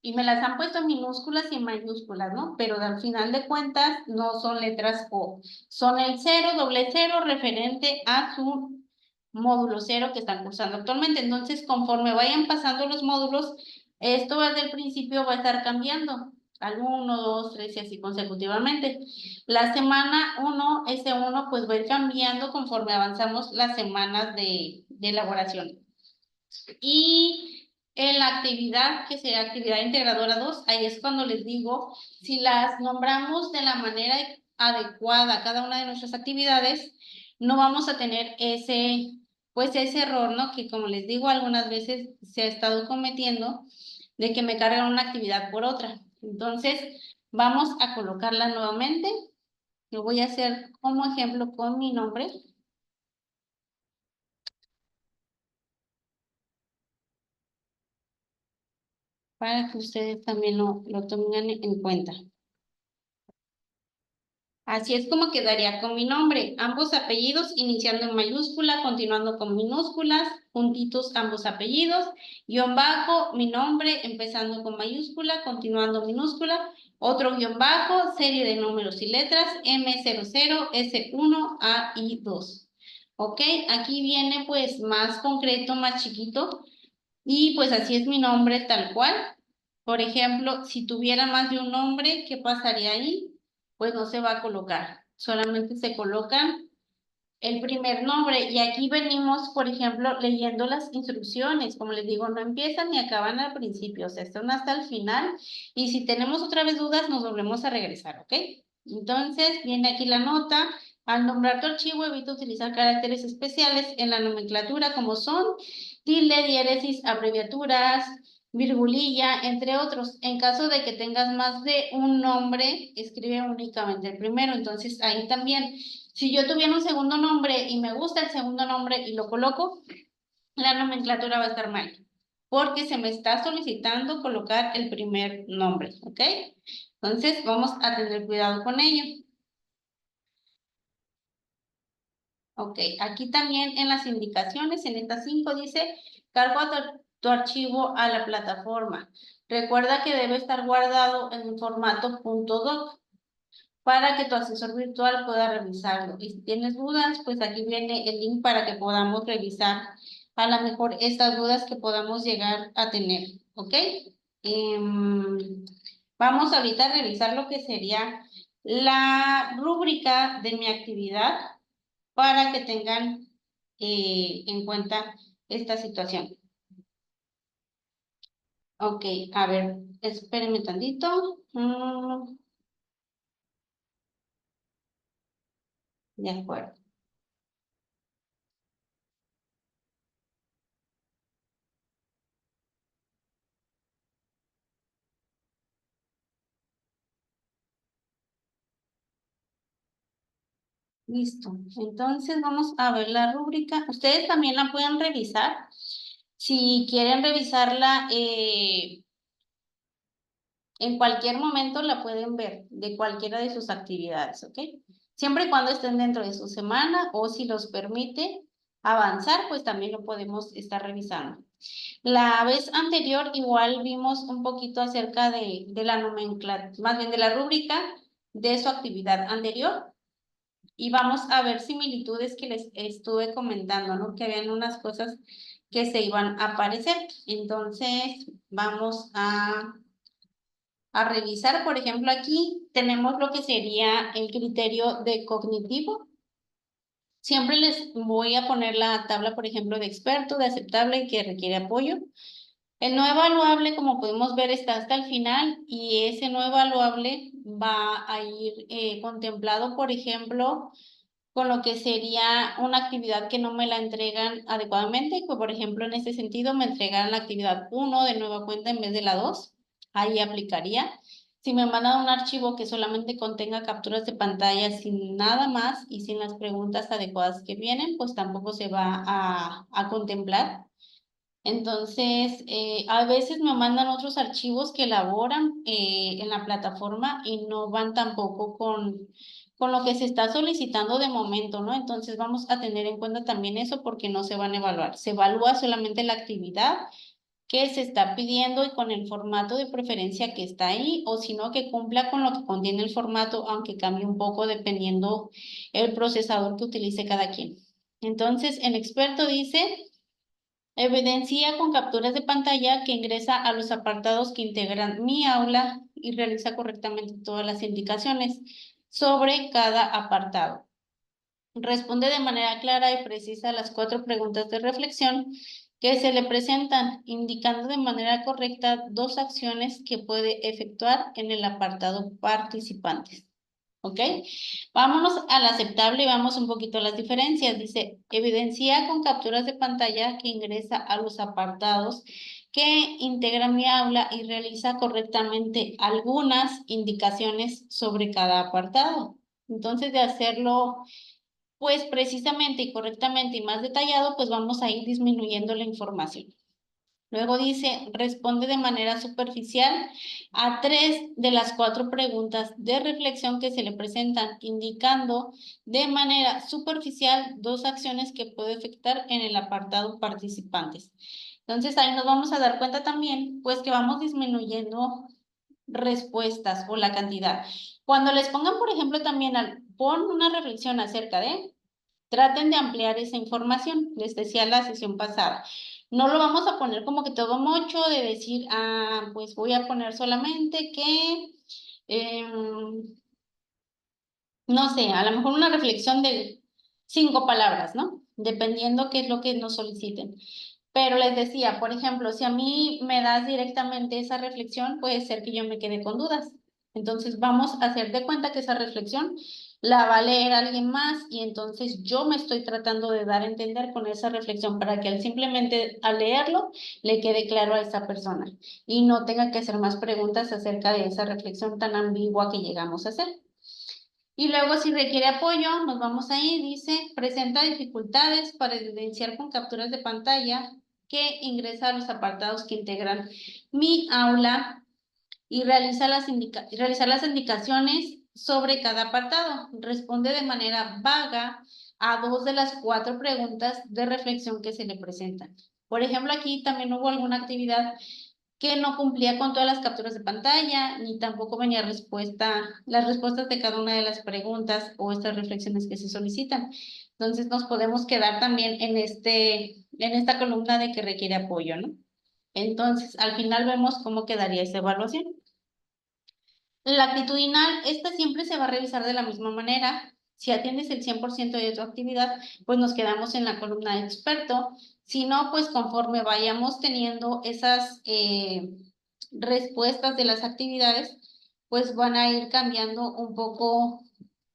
Y me las han puesto en minúsculas y en mayúsculas, ¿no? Pero al final de cuentas no son letras O. Son el 0, doble cero, referente a su módulo 0 que están cursando actualmente. Entonces, conforme vayan pasando los módulos, esto desde el principio va a estar cambiando. Al 1, 2, 3 y así consecutivamente. La semana 1, ese 1, pues va a ir cambiando conforme avanzamos las semanas de elaboración. Y en la actividad, que será actividad integradora 2, ahí es cuando les digo, si las nombramos de la manera adecuada a cada una de nuestras actividades, no vamos a tener pues ese error, ¿no? Que como les digo, algunas veces se ha estado cometiendo de que me cargan una actividad por otra. Entonces, vamos a colocarla nuevamente. Lo voy a hacer como ejemplo con mi nombre. Para que ustedes también lo tengan en cuenta. Así es como quedaría con mi nombre. Ambos apellidos iniciando en mayúscula, continuando con minúsculas, juntitos ambos apellidos, guión bajo, mi nombre empezando con mayúscula, continuando minúscula, otro guión bajo, serie de números y letras, M00, S1, A y 2. Ok, aquí viene pues más concreto, más chiquito, y pues así es mi nombre tal cual. Por ejemplo, si tuviera más de un nombre, ¿qué pasaría ahí? Pues no se va a colocar, solamente se colocan el primer nombre. Y aquí venimos, por ejemplo, leyendo las instrucciones. Como les digo, no empiezan ni acaban al principio, o sea, están hasta el final. Y si tenemos otra vez dudas, nos volvemos a regresar, ¿ok? Entonces, viene aquí la nota. Al nombrar tu archivo, evita utilizar caracteres especiales en la nomenclatura como son tilde, diéresis, abreviaturas, virgulilla, entre otros. En caso de que tengas más de un nombre, escribe únicamente el primero. Entonces, ahí también, si yo tuviera un segundo nombre y me gusta el segundo nombre y lo coloco, la nomenclatura va a estar mal, porque se me está solicitando colocar el primer nombre, ¿ok? Entonces, vamos a tener cuidado con ello. Ok, aquí también en las indicaciones, en estas 5 dice, carga tu archivo a la plataforma. Recuerda que debe estar guardado en un formato .doc para que tu asesor virtual pueda revisarlo. Y si tienes dudas, pues aquí viene el link para que podamos revisar a lo mejor estas dudas que podamos llegar a tener, ¿ok? Vamos ahorita a revisar lo que sería la rúbrica de mi actividad para que tengan en cuenta esta situación. Ok, a ver, espérenme tantito. De acuerdo. Listo. Entonces vamos a ver la rúbrica. Ustedes también la pueden revisar. Si quieren revisarla en cualquier momento, la pueden ver de cualquiera de sus actividades, ¿ok? Siempre y cuando estén dentro de su semana o si los permite avanzar, pues también lo podemos estar revisando. La vez anterior igual vimos un poquito acerca de la nomenclatura, más bien de la rúbrica de su actividad anterior. Y vamos a ver similitudes que les estuve comentando, ¿no? Que habían unas cosas que se iban a aparecer. Entonces, vamos a revisar, por ejemplo, aquí tenemos lo que sería el criterio de cognitivo. Siempre les voy a poner la tabla, por ejemplo, de experto, de aceptable y que requiere apoyo. El no evaluable, como podemos ver, está hasta el final y ese no evaluable va a ir contemplado, por ejemplo, con lo que sería una actividad que no me la entregan adecuadamente, que por ejemplo en este sentido me entregaran la actividad 1 de nueva cuenta en vez de la 2, ahí aplicaría. Si me mandan un archivo que solamente contenga capturas de pantalla sin nada más y sin las preguntas adecuadas que vienen, pues tampoco se va a contemplar. Entonces, a veces me mandan otros archivos que elaboran en la plataforma y no van tampoco con lo que se está solicitando de momento, ¿no? Entonces, vamos a tener en cuenta también eso porque no se van a evaluar. Se evalúa solamente la actividad que se está pidiendo y con el formato de preferencia que está ahí, o si no, que cumpla con lo que contiene el formato, aunque cambie un poco dependiendo el procesador que utilice cada quien. Entonces, el experto dice... Evidencia con capturas de pantalla que ingresa a los apartados que integran mi aula y realiza correctamente todas las indicaciones sobre cada apartado. Responde de manera clara y precisa las 4 preguntas de reflexión que se le presentan, indicando de manera correcta 2 acciones que puede efectuar en el apartado participantes. ¿Ok? Vámonos al aceptable y vamos un poquito a las diferencias. Dice, evidencia con capturas de pantalla que ingresa a los apartados que integra mi aula y realiza correctamente algunas indicaciones sobre cada apartado. Entonces, de hacerlo, pues precisamente y correctamente y más detallado, pues vamos a ir disminuyendo la información. Luego dice, responde de manera superficial a 3 de las 4 preguntas de reflexión que se le presentan, indicando de manera superficial 2 acciones que puede efectuar en el apartado participantes. Entonces ahí nos vamos a dar cuenta también, pues que vamos disminuyendo respuestas o la cantidad. Cuando les pongan, por ejemplo, también pon una reflexión acerca de, traten de ampliar esa información, les decía la sesión pasada. No lo vamos a poner como que todo mocho de decir, pues voy a poner solamente que, no sé, a lo mejor una reflexión de 5 palabras, ¿no? Dependiendo qué es lo que nos soliciten. Pero les decía, por ejemplo, si a mí me das directamente esa reflexión, puede ser que yo me quede con dudas. Entonces vamos a hacer de cuenta que esa reflexión la va a leer alguien más y entonces yo me estoy tratando de dar a entender con esa reflexión para que simplemente al leerlo le quede claro a esa persona y no tenga que hacer más preguntas acerca de esa reflexión tan ambigua que llegamos a hacer. Y luego, si requiere apoyo, nos vamos ahí, dice, presenta dificultades para evidenciar con capturas de pantalla que ingresa a los apartados que integran mi aula y realizar las indicaciones sobre cada apartado. Responde de manera vaga a 2 de las 4 preguntas de reflexión que se le presentan. Por ejemplo, aquí también hubo alguna actividad que no cumplía con todas las capturas de pantalla, ni tampoco venía las respuestas de cada una de las preguntas o estas reflexiones que se solicitan. Entonces nos podemos quedar también en esta columna de que requiere apoyo, ¿no? Entonces, al final vemos cómo quedaría esa evaluación. La actitudinal, esta siempre se va a revisar de la misma manera. Si atiendes el 100% de tu actividad, pues nos quedamos en la columna de experto. Si no, pues conforme vayamos teniendo esas respuestas de las actividades, pues van a ir cambiando un poco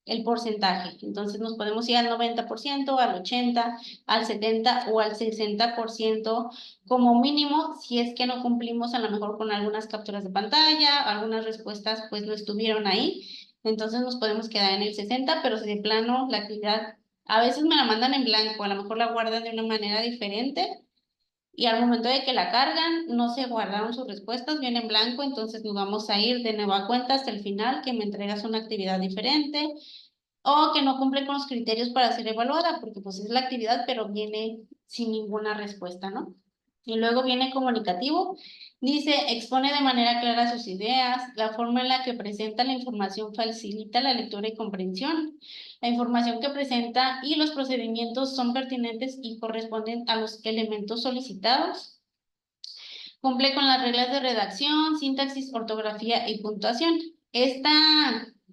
el porcentaje. Entonces nos podemos ir al 90%, al 80%, al 70% o al 60% como mínimo, si es que no cumplimos a lo mejor con algunas capturas de pantalla, algunas respuestas pues no estuvieron ahí, entonces nos podemos quedar en el 60%, pero si de plano la actividad a veces me la mandan en blanco, a lo mejor la guardan de una manera diferente y al momento de que la cargan no se guardaron sus respuestas, viene en blanco, entonces nos vamos a ir de nueva cuenta hasta el final que me entregas una actividad diferente o que no cumple con los criterios para ser evaluada, porque pues es la actividad, pero viene sin ninguna respuesta, ¿no? Y luego viene comunicativo, dice, expone de manera clara sus ideas, la forma en la que presenta la información facilita la lectura y comprensión, la información que presenta y los procedimientos son pertinentes y corresponden a los elementos solicitados, cumple con las reglas de redacción, sintaxis, ortografía y puntuación.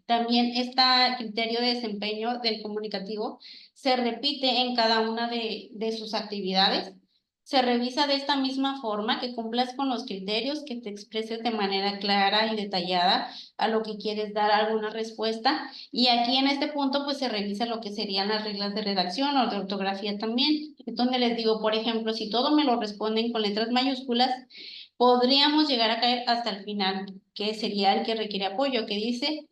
También este criterio de desempeño del comunicativo se repite en cada una de sus actividades. Se revisa de esta misma forma, que cumplas con los criterios, que te expreses de manera clara y detallada a lo que quieres dar alguna respuesta. Y aquí en este punto, pues se revisa lo que serían las reglas de redacción o de ortografía también. Es donde les digo, por ejemplo, si todo me lo responden con letras mayúsculas, podríamos llegar a caer hasta el final, que sería el que requiere apoyo, que dice,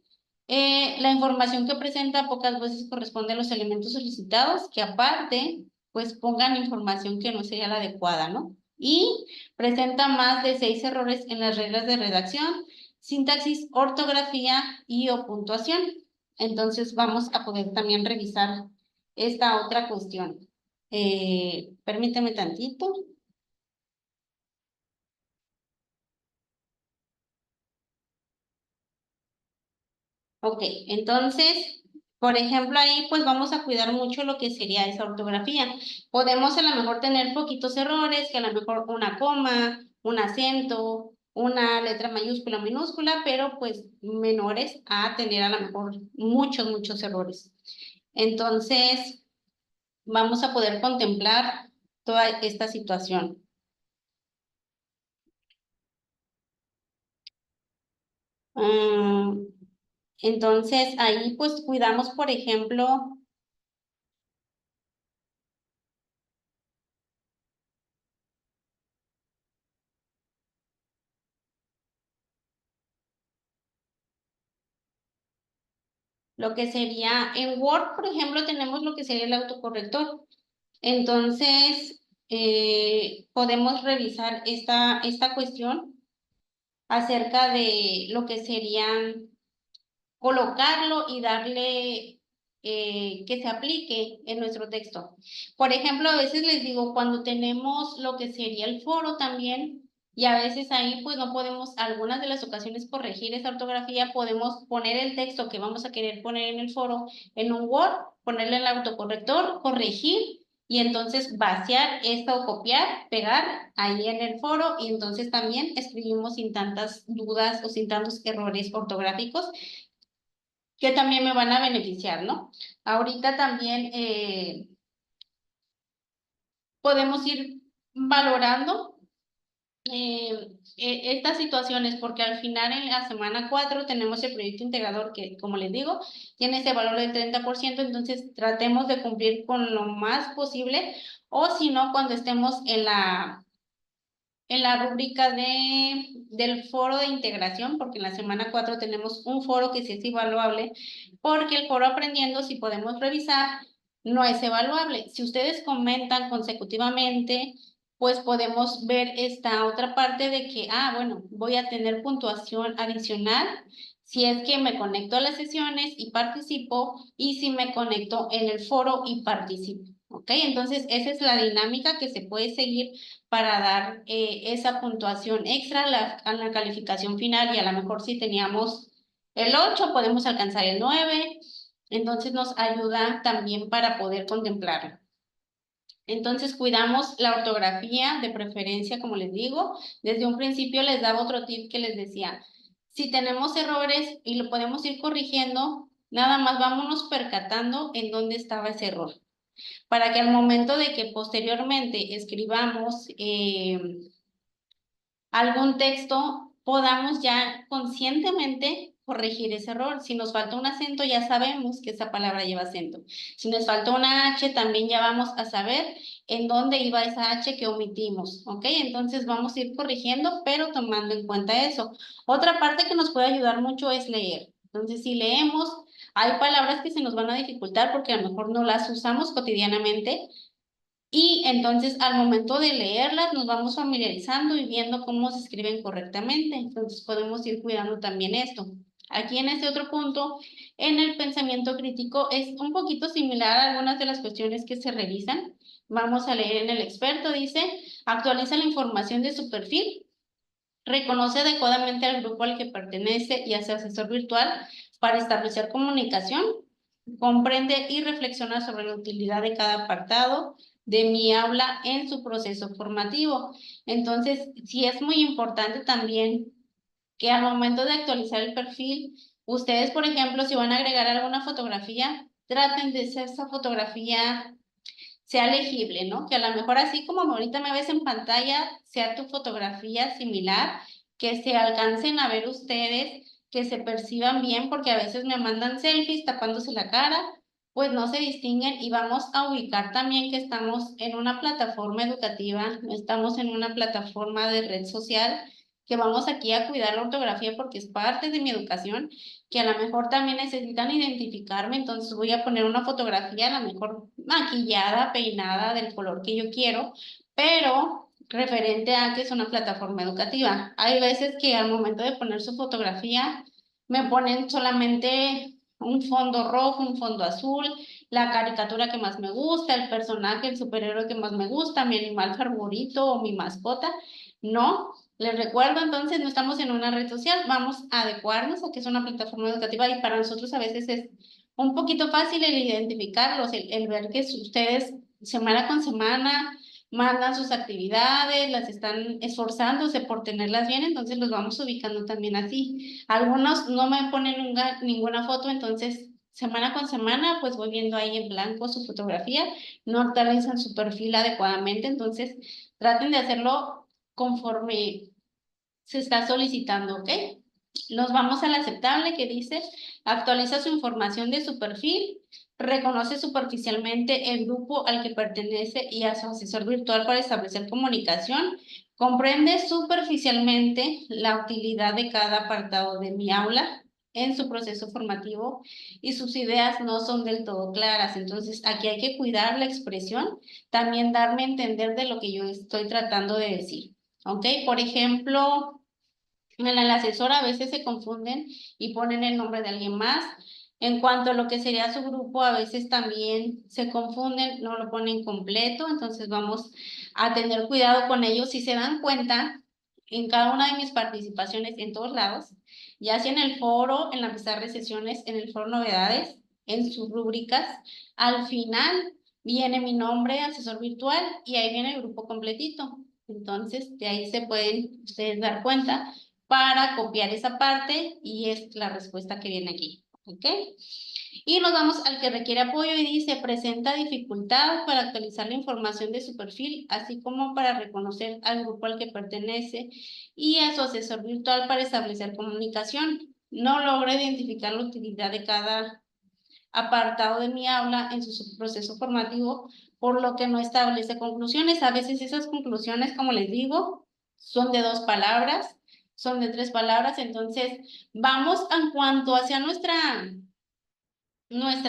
la información que presenta pocas veces corresponde a los elementos solicitados, que aparte, pues pongan información que no sería la adecuada, ¿no? Y presenta más de 6 errores en las reglas de redacción, sintaxis, ortografía y o puntuación. Entonces vamos a poder también revisar esta otra cuestión. Permíteme tantito. Ok, entonces, por ejemplo, ahí pues vamos a cuidar mucho lo que sería esa ortografía. Podemos a lo mejor tener poquitos errores, que a lo mejor una coma, un acento, una letra mayúscula, minúscula, pero pues menores a tener a lo mejor muchos errores. Entonces, vamos a poder contemplar toda esta situación. Mm, entonces, ahí pues cuidamos, por ejemplo, lo que sería en Word, por ejemplo, tenemos lo que sería el autocorrector. Entonces, podemos revisar esta cuestión acerca de lo que serían colocarlo y darle que se aplique en nuestro texto. Por ejemplo, a veces les digo, cuando tenemos lo que sería el foro también, y a veces ahí pues no podemos, algunas de las ocasiones corregir esa ortografía, podemos poner el texto que vamos a querer poner en el foro en un Word, ponerle el autocorrector, corregir y entonces vaciar esto o copiar, pegar ahí en el foro y entonces también escribimos sin tantas dudas o sin tantos errores ortográficos que también me van a beneficiar, ¿no? Ahorita también podemos ir valorando estas situaciones porque al final en la semana 4 tenemos el proyecto integrador que, como les digo, tiene ese valor del 30%, entonces tratemos de cumplir con lo más posible o si no, cuando estemos en la rúbrica del foro de integración, porque en la semana 4 tenemos un foro que sí es evaluable, porque el foro aprendiendo, si podemos revisar, no es evaluable. Si ustedes comentan consecutivamente, pues podemos ver esta otra parte de que, bueno, voy a tener puntuación adicional si es que me conecto a las sesiones y participo, y si me conecto en el foro y participo. ¿Ok? Entonces, esa es la dinámica que se puede seguir para dar esa puntuación extra a la calificación final y a lo mejor si teníamos el 8 podemos alcanzar el 9, entonces nos ayuda también para poder contemplarlo. Entonces cuidamos la ortografía de preferencia, como les digo. Desde un principio les daba otro tip que les decía, si tenemos errores y lo podemos ir corrigiendo, nada más vámonos percatando en dónde estaba ese error para que al momento de que posteriormente escribamos algún texto, podamos ya conscientemente corregir ese error. Si nos falta un acento, ya sabemos que esa palabra lleva acento. Si nos falta una H, también ya vamos a saber en dónde iba esa H que omitimos, ¿ok? Entonces vamos a ir corrigiendo, pero tomando en cuenta eso. Otra parte que nos puede ayudar mucho es leer. Entonces, si leemos, hay palabras que se nos van a dificultar porque a lo mejor no las usamos cotidianamente, y entonces al momento de leerlas nos vamos familiarizando y viendo cómo se escriben correctamente. Entonces podemos ir cuidando también esto. Aquí en este otro punto, en el pensamiento crítico, es un poquito similar a algunas de las cuestiones que se revisan. Vamos a leer en el experto, dice, actualiza la información de su perfil, reconoce adecuadamente al grupo al que pertenece y hace asesor virtual para establecer comunicación, comprende y reflexiona sobre la utilidad de cada apartado de mi aula en su proceso formativo. Entonces, sí es muy importante también que al momento de actualizar el perfil, ustedes, por ejemplo, si van a agregar alguna fotografía, traten de hacer esa fotografía sea legible, ¿no? Que a lo mejor así como ahorita me ves en pantalla, sea tu fotografía similar, que se alcancen a ver ustedes, que se perciban bien, porque a veces me mandan selfies tapándose la cara, pues no se distinguen y vamos a ubicar también que estamos en una plataforma educativa, no estamos en una plataforma de red social, que vamos aquí a cuidar la ortografía porque es parte de mi educación, que a lo mejor también necesitan identificarme, entonces voy a poner una fotografía a lo mejor maquillada, peinada, del color que yo quiero, pero referente a que es una plataforma educativa. Hay veces que al momento de poner su fotografía me ponen solamente un fondo rojo, un fondo azul, la caricatura que más me gusta, el personaje, el superhéroe que más me gusta, mi animal favorito o mi mascota. No, les recuerdo entonces, no estamos en una red social, vamos a adecuarnos a que es una plataforma educativa y para nosotros a veces es un poquito fácil el identificarlos, el ver que ustedes semana con semana mandan sus actividades, las están esforzándose por tenerlas bien, entonces los vamos ubicando también así. Algunos no me ponen ninguna foto, entonces semana con semana pues voy viendo ahí en blanco su fotografía, no actualizan su perfil adecuadamente, entonces traten de hacerlo conforme se está solicitando, ¿ok? Nos vamos al aceptable que dice, actualiza su información de su perfil, reconoce superficialmente el grupo al que pertenece y a su asesor virtual para establecer comunicación, comprende superficialmente la utilidad de cada apartado de mi aula en su proceso formativo y sus ideas no son del todo claras. Entonces, aquí hay que cuidar la expresión, también darme a entender de lo que yo estoy tratando de decir. ¿Ok? Por ejemplo, en el asesor a veces se confunden y ponen el nombre de alguien más. En cuanto a lo que sería su grupo, a veces también se confunden, no lo ponen completo, entonces vamos a tener cuidado con ellos. Si se dan cuenta, en cada una de mis participaciones, en todos lados, ya sea en el foro, en la pizarra de sesiones, en el foro novedades, en sus rúbricas, al final viene mi nombre, asesor virtual, y ahí viene el grupo completito. Entonces, de ahí se pueden ustedes dar cuenta para copiar esa parte y es la respuesta que viene aquí. ¿Ok? Y nos vamos al que requiere apoyo y dice, presenta dificultad para actualizar la información de su perfil, así como para reconocer al grupo al que pertenece y a su asesor virtual para establecer comunicación. No logra identificar la utilidad de cada apartado de mi aula en su proceso formativo, por lo que no establece conclusiones. A veces esas conclusiones, como les digo, son de 2 palabras, son de 3 palabras, entonces vamos en cuanto hacia nuestra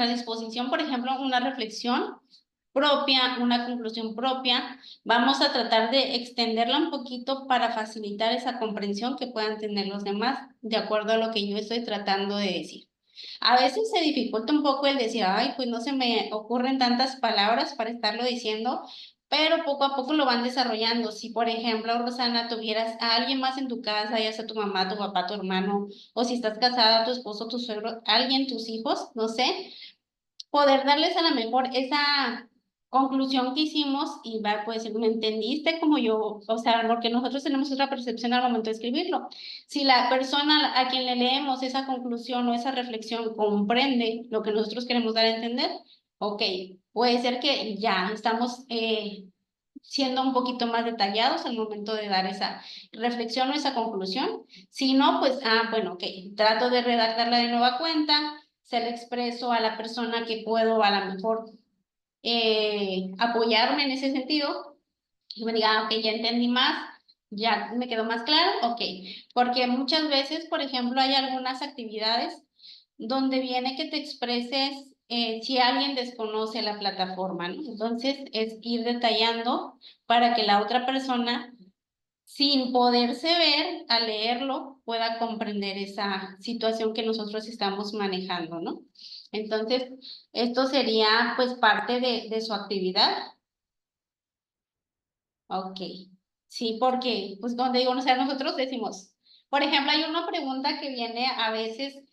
disposición, por ejemplo, una reflexión propia, una conclusión propia, vamos a tratar de extenderla un poquito para facilitar esa comprensión que puedan tener los demás de acuerdo a lo que yo estoy tratando de decir. A veces se dificulta un poco el decir, ay, pues no se me ocurren tantas palabras para estarlo diciendo, pero poco a poco lo van desarrollando. Si, por ejemplo, Rosana, tuvieras a alguien más en tu casa, ya sea tu mamá, tu papá, tu hermano, o si estás casada, tu esposo, tu suegro, alguien, tus hijos, no sé, poder darles a lo mejor esa conclusión que hicimos y va, pues, ¿me entendiste como yo? O sea, porque nosotros tenemos otra percepción al momento de escribirlo. Si la persona a quien le leemos esa conclusión o esa reflexión comprende lo que nosotros queremos dar a entender, ok, puede ser que ya estamos siendo un poquito más detallados al momento de dar esa reflexión o esa conclusión. Si no, pues, bueno, ok, trato de redactarla de nueva cuenta, se le expreso a la persona que puedo a lo mejor apoyarme en ese sentido y me diga, ok, ya entendí más, ya me quedó más claro, ok, porque muchas veces, por ejemplo, hay algunas actividades donde viene que te expreses si alguien desconoce la plataforma, ¿no? Entonces, es ir detallando para que la otra persona, sin poderse ver al leerlo, pueda comprender esa situación que nosotros estamos manejando, ¿no? Entonces, esto sería pues parte de su actividad. Ok. Sí, porque, pues donde digo, o sea, nosotros decimos, por ejemplo, hay una pregunta que viene a veces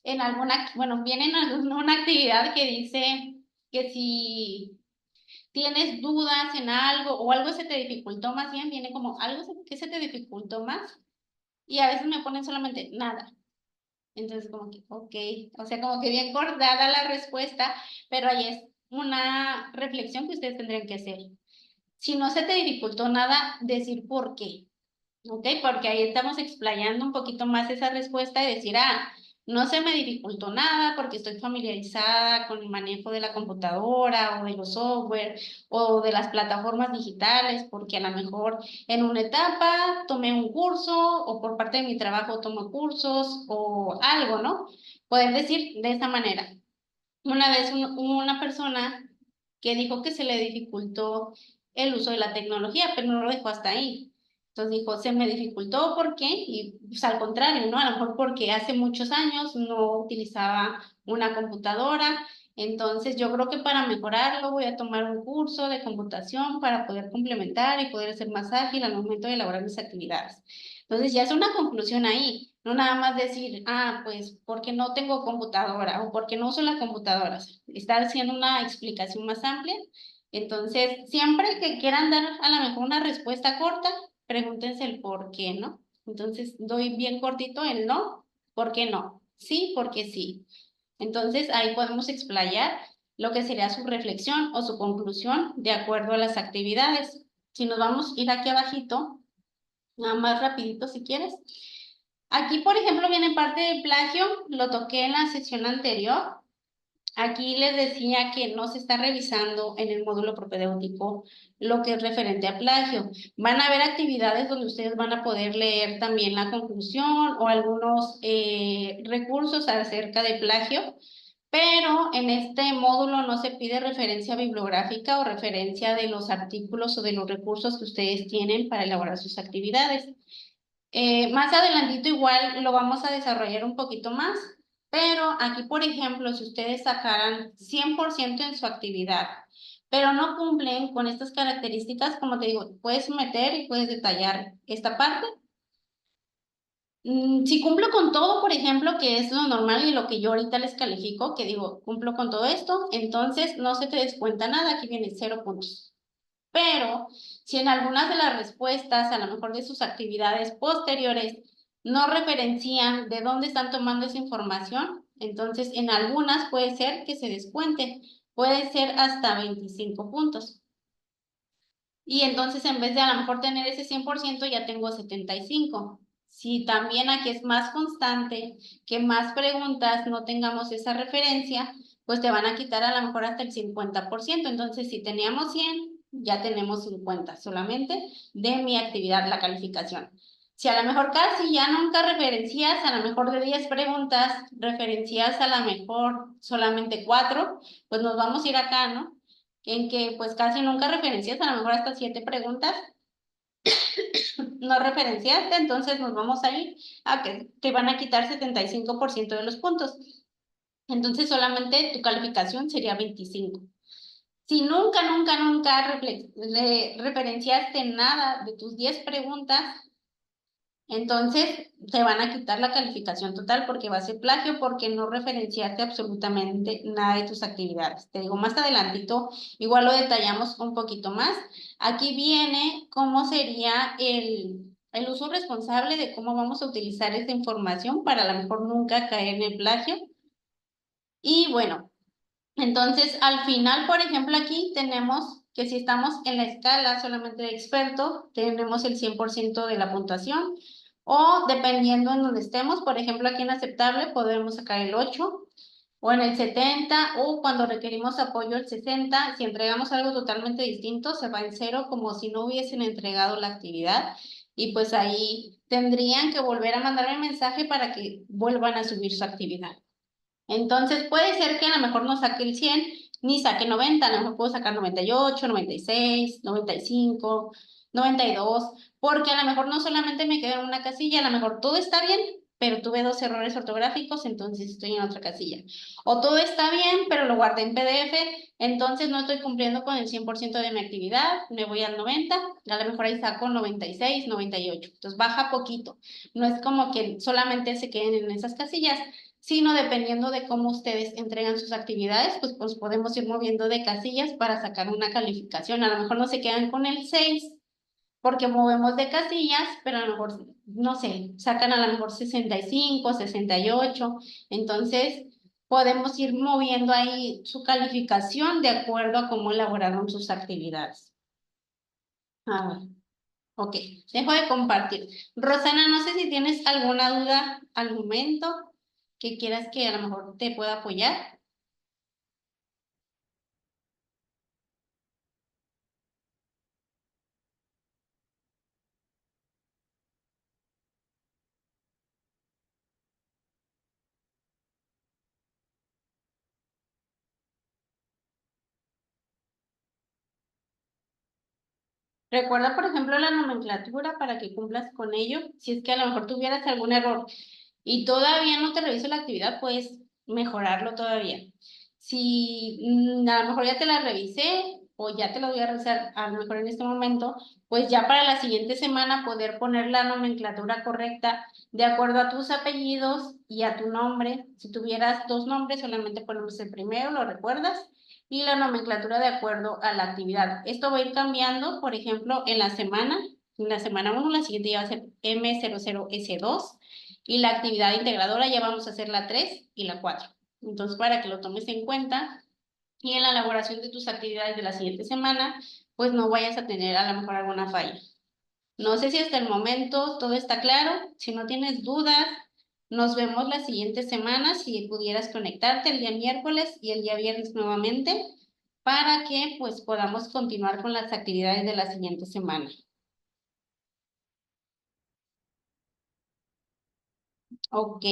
en alguna, bueno, viene en alguna actividad que dice que si tienes dudas en algo o algo se te dificultó más bien, viene como algo que se te dificultó más y a veces me ponen solamente nada. Entonces, como que, ok, o sea, como que bien cortada la respuesta, pero ahí es una reflexión que ustedes tendrían que hacer. Si no se te dificultó nada, decir por qué, ¿ok? Porque ahí estamos explayando un poquito más esa respuesta y decir, no se me dificultó nada porque estoy familiarizada con el manejo de la computadora o de los software o de las plataformas digitales, porque a lo mejor en una etapa tomé un curso o por parte de mi trabajo tomo cursos o algo, ¿no? Poder decir de esta manera. Una vez una persona que dijo que se le dificultó el uso de la tecnología, pero no lo dejó hasta ahí. Entonces dijo, se me dificultó, ¿por qué? Y pues al contrario, ¿no? A lo mejor porque hace muchos años no utilizaba una computadora. Entonces yo creo que para mejorarlo voy a tomar un curso de computación para poder complementar y poder ser más ágil al momento de elaborar mis actividades. Entonces ya es una conclusión ahí, no nada más decir, pues porque no tengo computadora o porque no uso la computadora. Estar haciendo una explicación más amplia. Entonces, siempre que quieran dar a lo mejor una respuesta corta, pregúntense el por qué, ¿no? Entonces, doy bien cortito el no, ¿por qué no? Sí, porque sí. Entonces, ahí podemos explayar lo que sería su reflexión o su conclusión de acuerdo a las actividades. Si nos vamos a ir aquí abajito, nada más rapidito si quieres. Aquí, por ejemplo, viene parte del plagio, lo toqué en la sesión anterior. Aquí les decía que no se está revisando en el módulo propedéutico lo que es referente a plagio. Van a haber actividades donde ustedes van a poder leer también la conclusión o algunos recursos acerca de plagio, pero en este módulo no se pide referencia bibliográfica o referencia de los artículos o de los recursos que ustedes tienen para elaborar sus actividades. Más adelantito igual lo vamos a desarrollar un poquito más, pero aquí, por ejemplo, si ustedes sacaran 100% en su actividad, pero no cumplen con estas características, como te digo, puedes meter y puedes detallar esta parte. Si cumplo con todo, por ejemplo, que es lo normal y lo que yo ahorita les califico, que digo, cumplo con todo esto, entonces no se te descuenta nada, aquí vienen 0 puntos. Pero si en algunas de las respuestas, a lo mejor de sus actividades posteriores, no referencian de dónde están tomando esa información, entonces en algunas puede ser que se descuente, puede ser hasta 25 puntos. Y entonces en vez de a lo mejor tener ese 100% ya tengo 75. Si también aquí es más constante, que más preguntas no tengamos esa referencia, pues te van a quitar a lo mejor hasta el 50%. Entonces, si teníamos 100, ya tenemos 50 solamente de mi actividad, la calificación. Si a lo mejor casi ya nunca referencias, a lo mejor de 10 preguntas, referencias a lo mejor solamente 4, pues nos vamos a ir acá, ¿no? En que pues casi nunca referencias, a lo mejor hasta 7 preguntas no referenciaste, entonces nos vamos a ir a que te van a quitar 75% de los puntos. Entonces solamente tu calificación sería 25. Si nunca referenciaste nada de tus 10 preguntas, entonces te van a quitar la calificación total porque va a ser plagio porque no referenciaste absolutamente nada de tus actividades. Te digo, más adelantito, igual lo detallamos un poquito más. Aquí viene cómo sería el uso responsable de cómo vamos a utilizar esta información para a lo mejor nunca caer en el plagio. Y bueno, entonces al final, por ejemplo, aquí tenemos que si estamos en la escala solamente de experto, tenemos el 100% de la puntuación. O dependiendo en donde estemos, por ejemplo, aquí en aceptable podemos sacar el 8 o en el 70 o cuando requerimos apoyo el 60. Si entregamos algo totalmente distinto, se va en 0 como si no hubiesen entregado la actividad y pues ahí tendrían que volver a mandarme mensaje para que vuelvan a subir su actividad. Entonces puede ser que a lo mejor no saque el 100 ni saque 90, a lo mejor puedo sacar 98, 96, 95, 92, porque a lo mejor no solamente me quedo en una casilla, a lo mejor todo está bien, pero tuve 2 errores ortográficos, entonces estoy en otra casilla. O todo está bien, pero lo guardé en PDF, entonces no estoy cumpliendo con el 100% de mi actividad, me voy al 90, a lo mejor ahí saco 96, 98, entonces baja poquito. No es como que solamente se queden en esas casillas, sino dependiendo de cómo ustedes entregan sus actividades, pues podemos ir moviendo de casillas para sacar una calificación. A lo mejor no se quedan con el 6 porque movemos de casillas, pero a lo mejor, no sé, sacan a lo mejor 65, 68. Entonces, podemos ir moviendo ahí su calificación de acuerdo a cómo elaboraron sus actividades. A ver, ok, dejo de compartir. Rosana, no sé si tienes alguna duda al momento que quieras que a lo mejor te pueda apoyar. Recuerda, por ejemplo, la nomenclatura para que cumplas con ello. Si es que a lo mejor tuvieras algún error y todavía no te reviso la actividad, puedes mejorarlo todavía. Si a lo mejor ya te la revisé o ya te la voy a revisar a lo mejor en este momento, pues ya para la siguiente semana poder poner la nomenclatura correcta de acuerdo a tus apellidos y a tu nombre. Si tuvieras 2 nombres, solamente ponemos el primero, ¿lo recuerdas? Y la nomenclatura de acuerdo a la actividad. Esto va a ir cambiando, por ejemplo, en la semana 1, la siguiente ya va a ser M00S2 y la actividad integradora ya vamos a hacer la 3 y la 4. Entonces, para que lo tomes en cuenta y en la elaboración de tus actividades de la siguiente semana, pues no vayas a tener a lo mejor alguna falla. No sé si hasta el momento todo está claro. Si no tienes dudas, Nos vemos la siguiente semana si pudieras conectarte el día miércoles y el día viernes nuevamente para que pues podamos continuar con las actividades de la siguiente semana. Ok,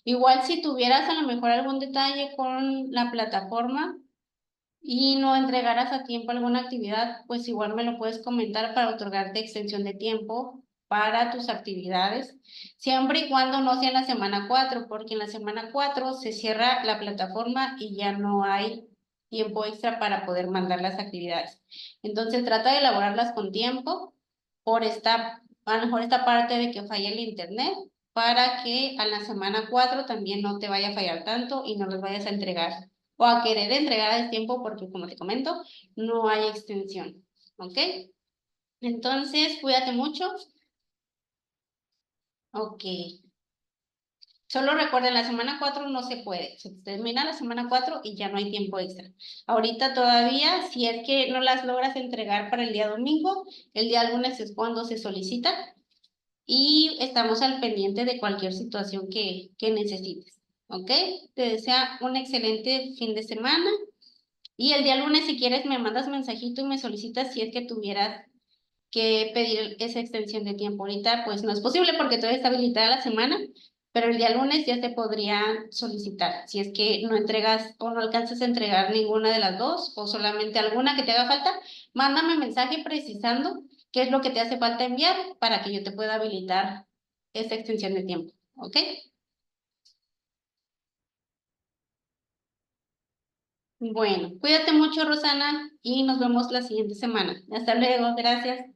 igual si tuvieras a lo mejor algún detalle con la plataforma y no entregaras a tiempo alguna actividad, pues igual me lo puedes comentar para otorgarte extensión de tiempo para tus actividades, siempre y cuando no sea en la semana 4, porque en la semana 4 se cierra la plataforma y ya no hay tiempo extra para poder mandar las actividades. Entonces trata de elaborarlas con tiempo por a lo mejor esta parte de que falla el internet, para que a la semana 4 también no te vaya a fallar tanto y no los vayas a entregar o a querer entregar a tiempo porque, como te comento, no hay extensión. ¿Ok? Entonces, cuídate mucho. Ok. Solo recuerden, la semana 4 no se puede. Se termina la semana 4 y ya no hay tiempo extra. Ahorita todavía, si es que no las logras entregar para el día domingo, el día lunes es cuando se solicita y estamos al pendiente de cualquier situación que necesites. ¿Ok? Te desea un excelente fin de semana. Y el día lunes, si quieres, me mandas mensajito y me solicitas si es que tuvieras que pedir esa extensión de tiempo. Ahorita, pues no es posible porque todavía está habilitada la semana, pero el día lunes ya te podría solicitar. Si es que no entregas o no alcanzas a entregar ninguna de las dos o solamente alguna que te haga falta, mándame mensaje precisando qué es lo que te hace falta enviar para que yo te pueda habilitar esa extensión de tiempo. ¿Ok? Bueno, cuídate mucho, Rosana, y nos vemos la siguiente semana. Hasta luego, gracias.